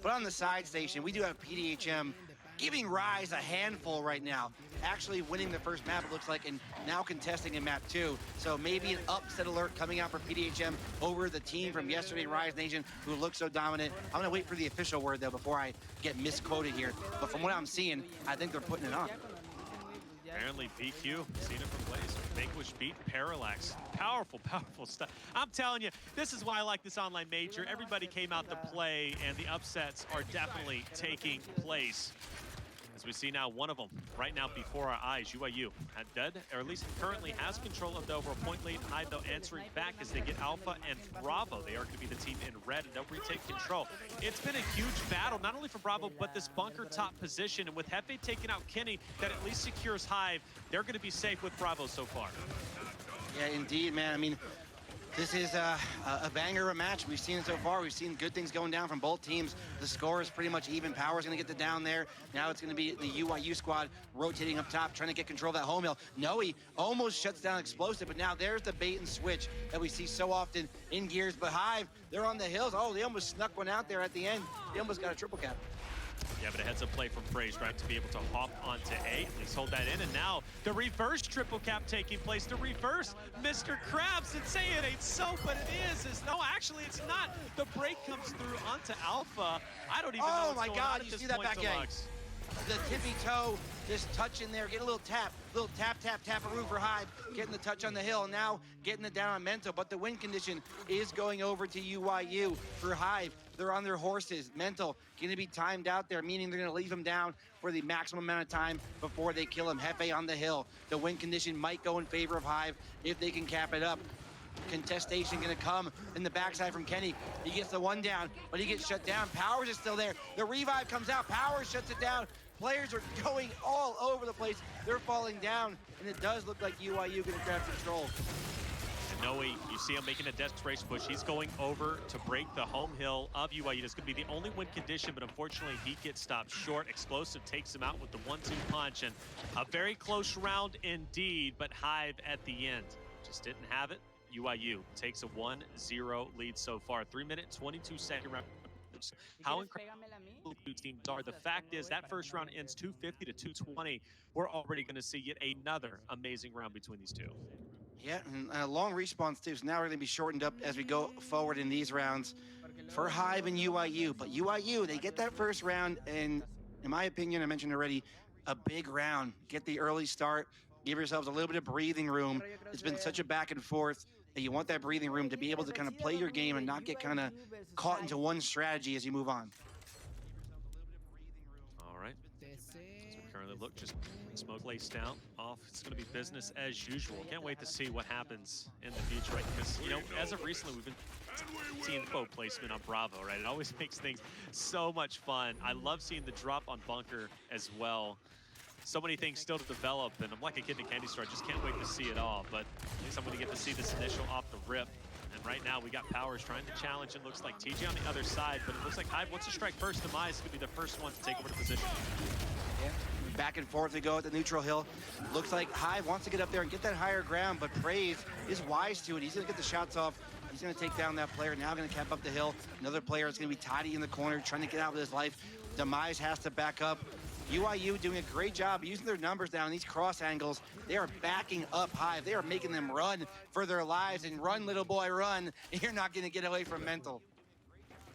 but on the side station, we do have PDHM giving Rise a handful right now. Actually winning the first map, it looks like, and now contesting in map 2. So maybe an upset alert coming out for PDHM over the team from yesterday, Rise Nation, who looks so dominant. I'm gonna wait for the official word though before I get misquoted here. But from what I'm seeing, I think they're putting it on. Apparently BQ, seen it from Blaze. Vanquish beat Parallax. Powerful, powerful stuff. I'm telling you, this is why I like this online major. Everybody came out to play, and the upsets are definitely taking place. As we see now, one of them right now before our eyes, UYU had dead, or at least currently has control of the overall point lead. Hive, though, answering back as they get Alpha and Bravo. They are going to be the team in red, and they'll retake control. It's been a huge battle, not only for Bravo, but this bunker top position. And with Hefe taking out Kenny, that at least secures Hive. They're going to be safe with Bravo so far. Yeah, indeed, man. I mean, this is a banger of a match. We've seen it so far. We've seen good things going down from both teams. The score is pretty much even. Power's going to get the down there. Now it's going to be the UYU squad rotating up top, trying to get control of that home hill. Noe almost shuts down Explosive, but now there's the bait and switch that we see so often in Gears. But Hive, they're on the hills. Oh, they almost snuck one out there at the end. They almost got a triple cap. Yeah, but a heads-up play from Praise, right, to be able to hop onto A. At least hold that in, and now the reverse triple cap taking place. The reverse Mr. Krabs, and say it ain't so, but it is. No, actually, it's not. The break comes through onto Alpha. I don't even know what's going on at this point, Deluxe. The tippy toe, just touching there, get a little tap, tap-a-roo for Hive, getting the touch on the hill, now getting it down on Mental, but the win condition is going over to UYU for Hive. They're on their horses. Mental gonna be timed out there, meaning they're gonna leave him down for the maximum amount of time before they kill him. Hefe on the hill. The win condition might go in favor of Hive if they can cap it up. Contestation gonna come in the backside from Kenny. He gets the one down, but he gets shut down. Powers is still there. The revive comes out. Powers shuts it down. Players are going all over the place. They're falling down, and it does look like UYU gonna grab control. And Noe, you see him making a desperation push. He's going over to break the home hill of UYU. This could be the only win condition, but unfortunately he gets stopped short. Explosive takes him out with the 1-2 punch, and a very close round indeed, but Hive at the end just didn't have it. UYU takes a 1-0 lead so far. 3-minute, 22-second round. How incredible two teams are. The fact is that first round ends 250 to 220. We're already going to see yet another amazing round between these two. Yeah, and long respawns too, so now we're going to be shortened up as we go forward in these rounds for Hive and UYU. But UYU, they get that first round, and in my opinion, I mentioned already, a big round. Get the early start, give yourselves a little bit of breathing room. It's been such a back and forth. And you want that breathing room to be able to kind of play your game and not get kind of caught into one strategy as you move on. All right. As we currently look, just smoke laced down off. It's going to be business as usual. Can't wait to see what happens in the future, right? Because, you know, as of recently, we've been seeing bow placement on Bravo, right? It always makes things so much fun. I love seeing the drop on Bunker as well. So many things still to develop, and I'm like a kid in a candy store. I just can't wait to see it all, but at least I'm going to get to see this initial off the rip. And right now, we got Powers trying to challenge. It looks like TJ on the other side, but it looks like Hive wants to strike first. Demise could be the first one to take over the position. Yeah, back and forth we go at the neutral hill. Looks like Hive wants to get up there and get that higher ground, but Praise is wise to it. He's going to get the shots off. He's going to take down that player. Now going to cap up the hill. Another player is going to be tidy in the corner, trying to get out with his life. Demise has to back up. UYU doing a great job using their numbers down, these cross angles. They are backing up Hive. They are making them run for their lives, and run, little boy, run. You're not going to get away from Mental.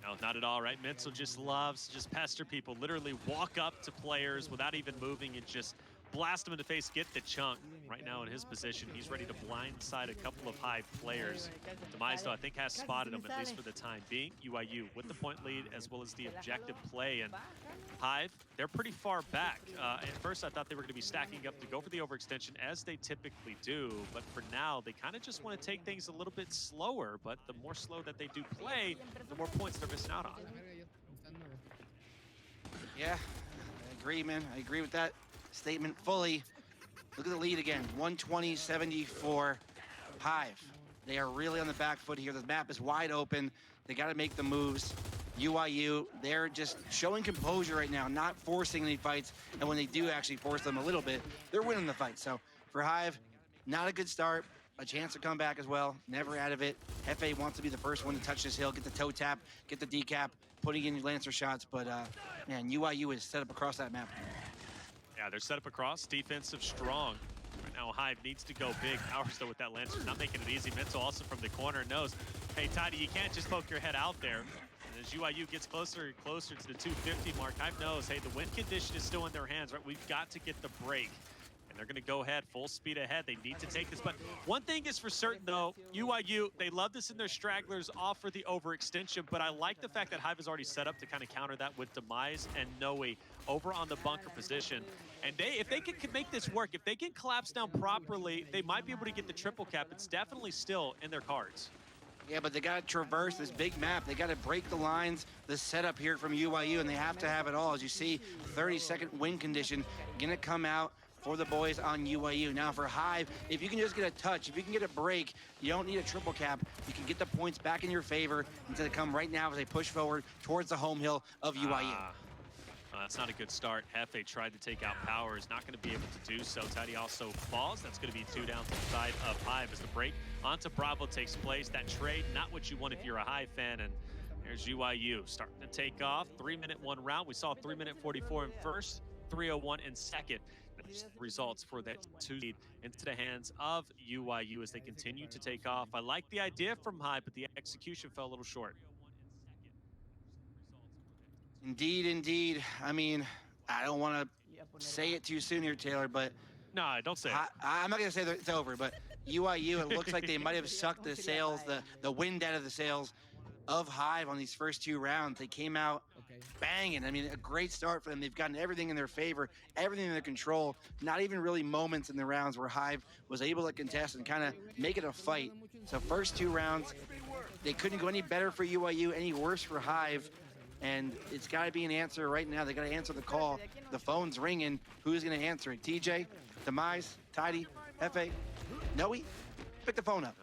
No, not at all, right? Mental just loves to just pester people, literally walk up to players without even moving and just blast them in the face, get the chunk. Right now in his position, he's ready to blindside a couple of Hive players. Demise, though, I think has spotted him, at least for the time being. UYU with the point lead as well as the objective play. And Hive, they're pretty far back. At first, I thought they were going to be stacking up to go for the overextension, as they typically do. But for now, they kind of just want to take things a little bit slower. But the more slow that they do play, the more points they're missing out on. Yeah, I agree, man. I agree with that statement fully. Look at the lead again, 120-74 Hive. They are really on the back foot here. The map is wide open. They got to make the moves. UYU, they're just showing composure right now, not forcing any fights. And when they do actually force them a little bit, they're winning the fight. So for Hive, not a good start. A chance to come back as well. Never out of it. Hefe wants to be the first one to touch this hill, get the toe tap, get the decap, putting in Lancer shots. But man, UYU is set up across that map. Yeah, they're set up across, defensive strong. Right now, Hive needs to go big. Powers, though, with that Lancer, not making it easy. Mental also from the corner knows, hey, Tidy, you can't just poke your head out there. And as UYU gets closer and closer to the 250 mark, Hive knows, hey, the win condition is still in their hands, right? We've got to get the break. And they're going to go ahead, full speed ahead. They need to take this. But one thing is for certain, though, UYU, they love this in their stragglers, offer the overextension. But I like the fact that Hive is already set up to kind of counter that with Demise and Noe over on the bunker position. And if they can make this work, if they can collapse down properly, they might be able to get the triple cap. It's definitely still in their cards. Yeah, but they got to traverse this big map. They got to break the lines, the setup here from UYU, and they have to have it all. As you see, 30-second win condition going to come out for the boys on UYU. Now for Hive, if you can just get a touch, if you can get a break, you don't need a triple cap. You can get the points back in your favor instead of come right now as they push forward towards the home hill of UYU. That's not a good start. Hefe tried to take out Powers, not going to be able to do so. Tidy also falls. That's going to be 2 down to the side of Hive as the break onto Bravo takes place. That trade, not what you want if you're a Hive fan. And there's UYU starting to take off. 3-minute 1 round. We saw 3-minute 44 in first, 3:01 in second. Results for that 2 lead into the hands of UYU as they continue to take off. I like the idea from Hive, but the execution fell a little short. Indeed, indeed. I mean, I don't want to say it too soon here, Taylor, but no, don't say it. I'm not going to say that it's over, but UYU, it looks like they might have sucked the sails, the wind out of the sails of Hive on these first 2 rounds. They came out banging. I mean, a great start for them. They've gotten everything in their favor, everything in their control. Not even really moments in the rounds where Hive was able to contest and kind of make it a fight. So first 2 rounds, they couldn't go any better for UYU, any worse for Hive. And it's got to be an answer right now. They got to answer the call. The phone's ringing. Who's going to answer it? TJ, Demise, Tidy, Hefe, Noe? Pick the phone up.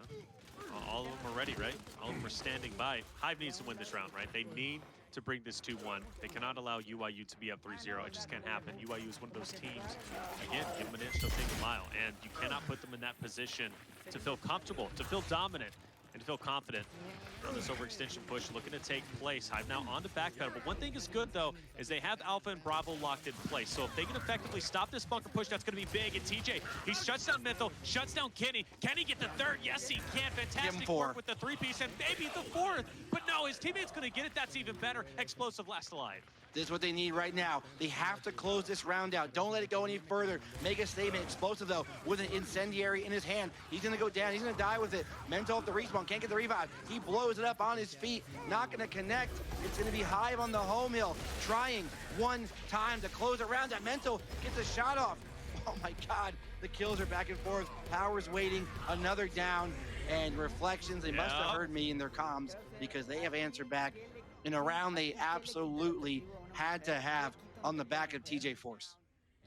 All of them are ready, right? All of them are standing by. Hive needs to win this round, right? They need to bring this 2-1. They cannot allow UYU to be up 3-0. It just can't happen. UYU is one of those teams, again, give them an inch, they'll take a mile. And you cannot put them in that position to feel comfortable, to feel dominant, and to feel confident. Now this overextension push looking to take place. Hive now on the back pedal. But one thing is good, though, is they have Alpha and Bravo locked in place. So if they can effectively stop this bunker push, that's going to be big. And TJ, he shuts down Mental, shuts down Kenny. Can he get the 3rd? Yes, he can. Fantastic work with the 3-piece and maybe the 4th. But no, his teammate's going to get it. That's even better. Explosive last alive. This is what they need right now. They have to close this round out. Don't let it go any further. Make a statement. Explosive, though, with an incendiary in his hand. He's going to go down. He's going to die with it. Mental at the respawn. Can't get the revive. He blows it up on his feet. Not going to connect. It's going to be Hive on the home hill. Trying one time to close it round out. Mental gets a shot off. Oh, my God. The kills are back and forth. Powers waiting. Another down. And Reflections, they must have heard me in their comms because they have answered back in a round they absolutely had to have on the back of TJ Force.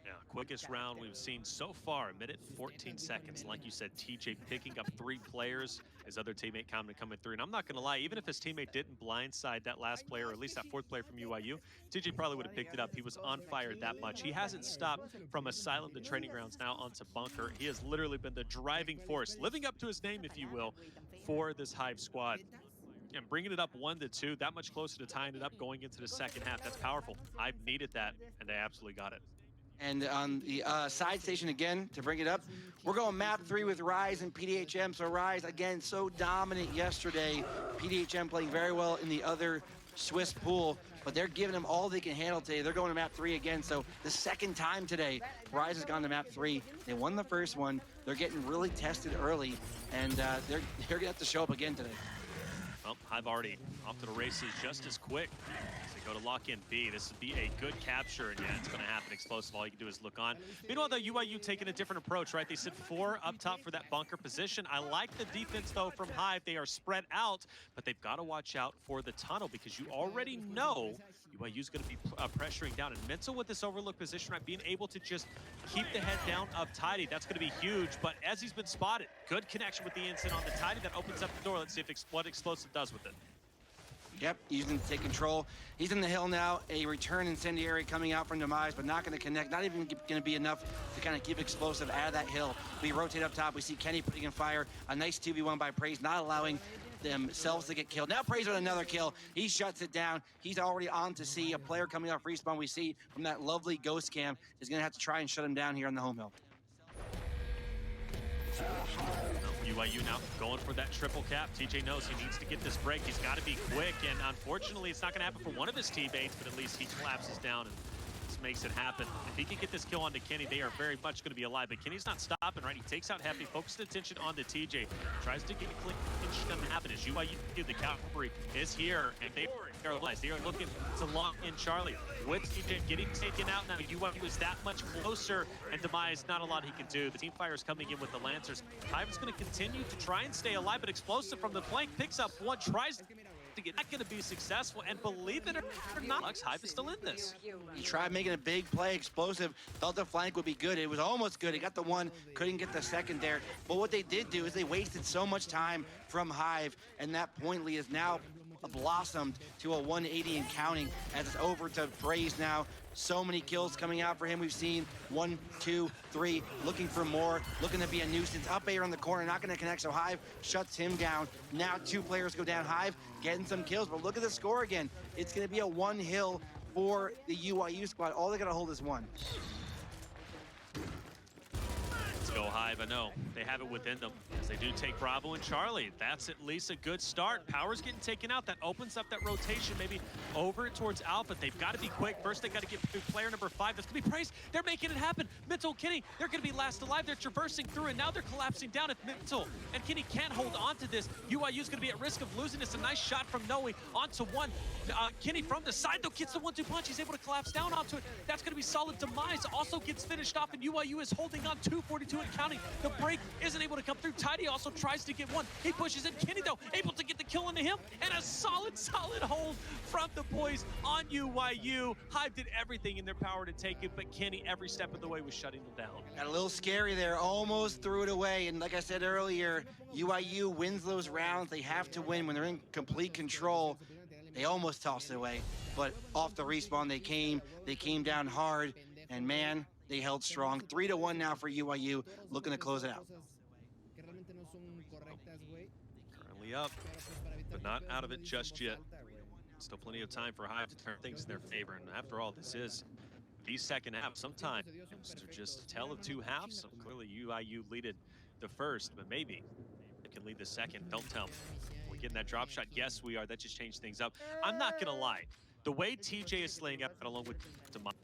Yeah, quickest round we've seen so far, 1:14 seconds. Like you said, TJ picking up 3 players, his other teammate coming through. And I'm not going to lie, even if his teammate didn't blindside that last player, or at least that 4th player from UYU, TJ probably would have picked it up. He was on fire that much. He hasn't stopped from Asylum to Training Grounds now onto Bunker. He has literally been the driving force, living up to his name, if you will, for this Hive squad. And bringing it up 1-2, that much closer to tying it up going into the second half. That's powerful. I've needed that, and they absolutely got it. And on the side station again, to bring it up, we're going map 3 with Rise and PDHM. So Rise, again, so dominant yesterday. PDHM playing very well in the other Swiss pool, but they're giving them all they can handle today. They're going to map 3 again, so the second time today, Rise has gone to map 3. They won the first one. They're getting really tested early, and they're going to have to show up again today. Well, Hive already off to the races just as quick. As they go to lock in B. This would be a good capture, and yeah, it's going to happen explosive. All you can do is look on. Meanwhile, though, UYU taking a different approach, right? They sit 4 up top for that bunker position. I like the defense, though, from Hive. They are spread out, but they've got to watch out for the tunnel because you already know UYU's going to be pressuring down. And Mental with this overlook position, right, being able to just keep the head down of Tidy, that's going to be huge. But as he's been spotted, good connection with the instant on the Tidy that opens up the door. Let's see if what Explosive does with it. Yep, he's going to take control. He's in the hill now. A return incendiary coming out from Demise, but not going to connect. Not even going to be enough to kind of keep Explosive out of that hill. We rotate up top. We see Kenny putting in fire. A nice 2v1 by Praise, not allowing themselves to get killed. Now Praise with another kill. He shuts it down. He's already on to see a player coming off respawn. We see from that lovely ghost cam is going to have to try and shut him down here on the home hill. UYU now going for that triple cap. TJ knows he needs to get this break. He's got to be quick, and unfortunately, it's not going to happen for one of his teammates, but at least he collapses down and just makes it happen. If he can get this kill onto Kenny, they are very much going to be alive, but Kenny's not stopping, right? He takes out Heavy, focuses attention onto TJ, tries to get a clinch going to happen as UYU, the cavalry is here, and they are alive. They are looking to lock in Charlie. With TJ getting taken out now, UYU is that much closer, and Demise, not a lot he can do. The team fire is coming in with the Lancers. Hive is going to continue to try and stay alive, but Explosive from the flank picks up one, tries to get not going to be successful, and believe it or not, Hive is still in this. He tried making a big play. Explosive thought the flank would be good. It was almost good. He got the one, couldn't get the second there. But what they did do is they wasted so much time from Hive, and that point lead is now blossomed to a 180 and counting as it's over to Praise now. So many kills coming out for him. We've seen 1, 2, 3, looking for more, looking to be a nuisance. Up air on the corner, not going to connect, so Hive shuts him down. Now 2 players go down. Hive getting some kills, but look at the score again. It's going to be a 1 hill for the UYU squad. All they got to hold is 1. Let's go Hive. I know they have it within them as they do take Bravo and Charlie. That's at least a good start. Power's getting taken out. That opens up that rotation maybe over towards Alpha. They've got to be quick. First, they got to get through player number 5. That's going to be Praise. They're making it happen. Mental, Kenny, they're going to be last alive. They're traversing through, and now they're collapsing down. If Mental and Kenny can't hold on to this, UYU's going to be at risk of losing this. A nice shot from Noe onto one. Kenny from the side, though, gets the 1-2 punch. He's able to collapse down onto it. That's going to be solid. Demise also gets finished off, and UYU is holding on 242 and counting. The break isn't able to come through. Tidy also tries to get one. He pushes in. Kenny, though, able to get the kill onto him, and a solid hold from the boys on UYU. Hive did everything in their power to take it, but Kenny, every step of the way, was shutting them down. Got a little scary there, almost threw it away, and like I said earlier, UYU wins those rounds. They have to win when they're in complete control. They almost tossed it away, but off the respawn they came down hard, and man, they held strong. 3-1 now for UYU, looking to close it out. Currently up, but not out of it just yet. Still plenty of time for Hive to turn things in their favor, and after all, this is the second half. Sometimes they're just a tale of 2 halves. So clearly UYU leaded the first, but maybe it can lead the second. Don't tell me. We're getting that drop shot. Yes, we are. That just changed things up. I'm not going to lie. The way TJ is slaying up along with Demise,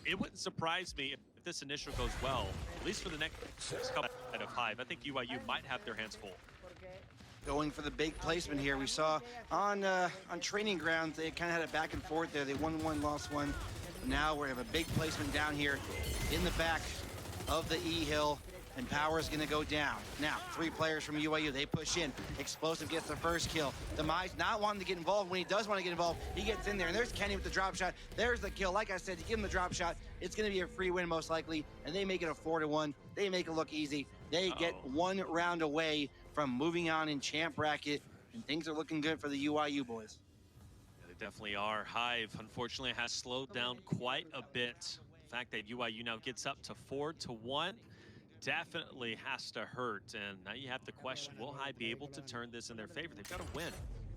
it wouldn't surprise me if this initial goes well, at least for the next couple of Hive. I think UYU might have their hands full. Going for the big placement here. We saw on training grounds, they kind of had it back and forth there. They won 1, lost 1. Now we have a big placement down here in the back of the E-Hill, and Power's gonna go down. Now, 3 players from UYU, they push in. Explosive gets the first kill. Demise not wanting to get involved. When he does want to get involved, he gets in there, and there's Kenny with the drop shot. There's the kill. Like I said, you give him the drop shot, it's gonna be a free win most likely, and they make it a 4-1. They make it look easy. They get 1 round away from moving on in champ bracket, and things are looking good for the UYU boys. Yeah, they definitely are. Hive, unfortunately, has slowed down quite a bit. The fact that UYU now gets up to 4-1 definitely has to hurt, and now you have to question, will Hive be able to turn this in their favor? They've got to win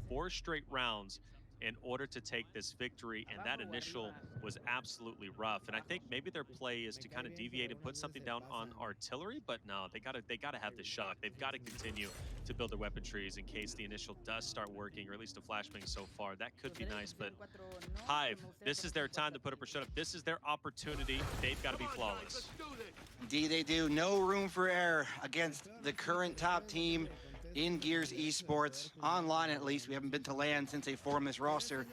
4 straight rounds in order to take this victory, and that initial was absolutely rough. And I think maybe their play is to kind of deviate and put something down on artillery, but no, they gotta have the shock. They've got to continue to build their weapon trees in case the initial does start working, or at least a flashbang so far. That could be nice, but Hive, this is their time to put up or shut up. This is their opportunity. They've got to be flawless. Indeed, they do. No room for error against the current top team in Gears Esports, online at least. We haven't been to LAN since they formed this roster.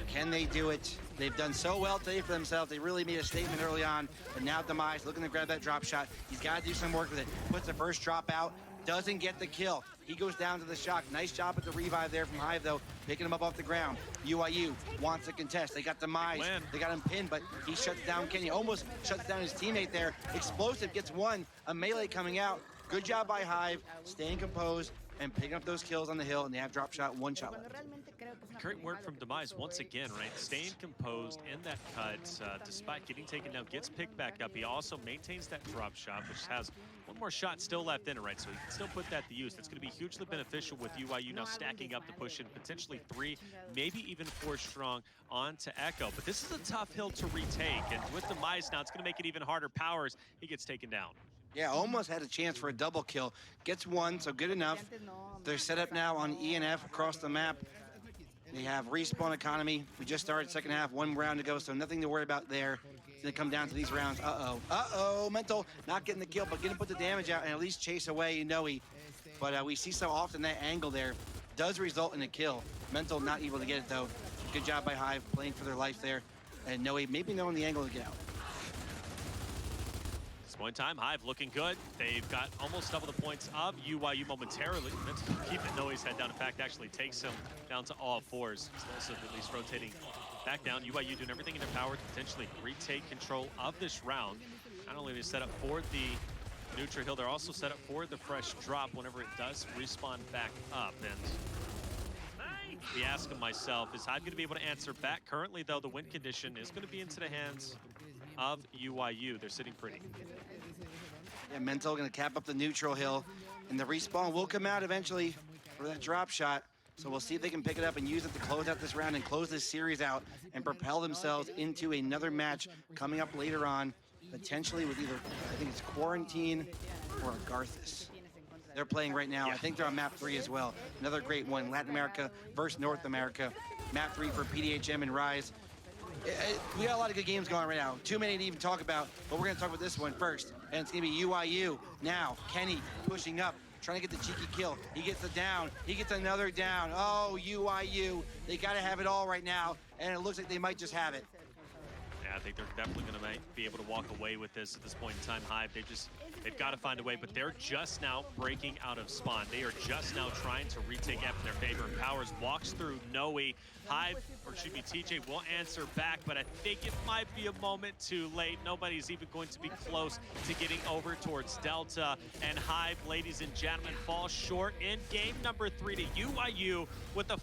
Can they do it? They've done so well today for themselves. They really made a statement early on, but now Demise looking to grab that drop shot. He's got to do some work with it. Puts the first drop out, doesn't get the kill. He goes down to the shock. Nice job at the revive there from Hive, though, picking him up off the ground. UYU wants to contest. They got Demise. They got him pinned, but he shuts down Kenny. Almost shuts down his teammate there. Explosive gets one. A melee coming out. Good job by Hive, staying composed and picking up those kills on the hill, and they have drop shot, one shot left. Great work from Demise once again, right? Staying composed in that cut, despite getting taken down, gets picked back up. He also maintains that drop shot, which has one more shot still left in it, right? So he can still put that to use. That's going to be hugely beneficial with UYU now stacking up to push in potentially 3, maybe even 4 strong onto Echo. But this is a tough hill to retake, and with Demise now, it's going to make it even harder. Powers, he gets taken down. Yeah, almost had a chance for a double kill. Gets one, so good enough. They're set up now on ENF across the map. They have respawn economy. We just started second half, 1 round to go, so nothing to worry about there. It's gonna come down to these rounds. Uh-oh, Mental not getting the kill, but gonna put the damage out and at least chase away Noe. But we see so often that angle there does result in a kill. Mental not able to get it though. Good job by Hive, playing for their life there. And Noe maybe knowing the angle to get out. Point time, Hive looking good. They've got almost double the points of UYU momentarily. That's keeping Noe's head down. In fact, actually takes him down to all 4s. Explosive at least rotating back down. UYU doing everything in their power to potentially retake control of this round. Not only are they set up for the neutral hill, they're also set up for the fresh drop whenever it does respawn back up. And the ask of myself, is Hive going to be able to answer back? Currently, though, the win condition is going to be into the hands of UYU. They're sitting pretty. Yeah, Mental gonna cap up the neutral hill, and the respawn will come out eventually for that drop shot. So we'll see if they can pick it up and use it to close out this round and close this series out and propel themselves into another match coming up later on, potentially with either, I think it's Quarantine or Garthus. They're playing right now. I think they're on map 3 as well. Another great one, Latin America versus North America. Map 3 for PDHM and Rise. We got a lot of good games going on right now. Too many to even talk about, but we're going to talk about this one first. And it's going to be UYU. Now, Kenny pushing up, trying to get the cheeky kill. He gets the down. He gets another down. Oh, UYU. They got to have it all right now, and it looks like they might just have it. Yeah, I think they're definitely going to be able to walk away with this at this point in time. Hive, they've got to find a way, but they're just now breaking out of spawn. They are just now trying to retake F in their favor. Powers walks through Noe. Hive, or excuse me, TJ will answer back, but I think it might be a moment too late. Nobody's even going to be close to getting over towards Delta. And Hive, ladies and gentlemen, falls short in game number 3 to UYU with a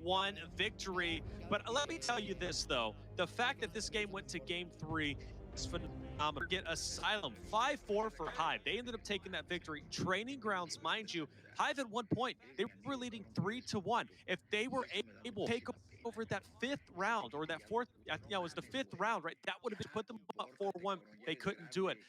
5-1 victory. But let me tell you this, though. The fact that this game went to game 3 is phenomenal. Get Asylum, 5-4 for Hive. They ended up taking that victory. Training grounds, mind you, Hive at one point, they were leading 3-1. If they were able to take over that 5th round, or that 4th, I think that was the 5th round, right? That would have put them up 4-1. They couldn't do it.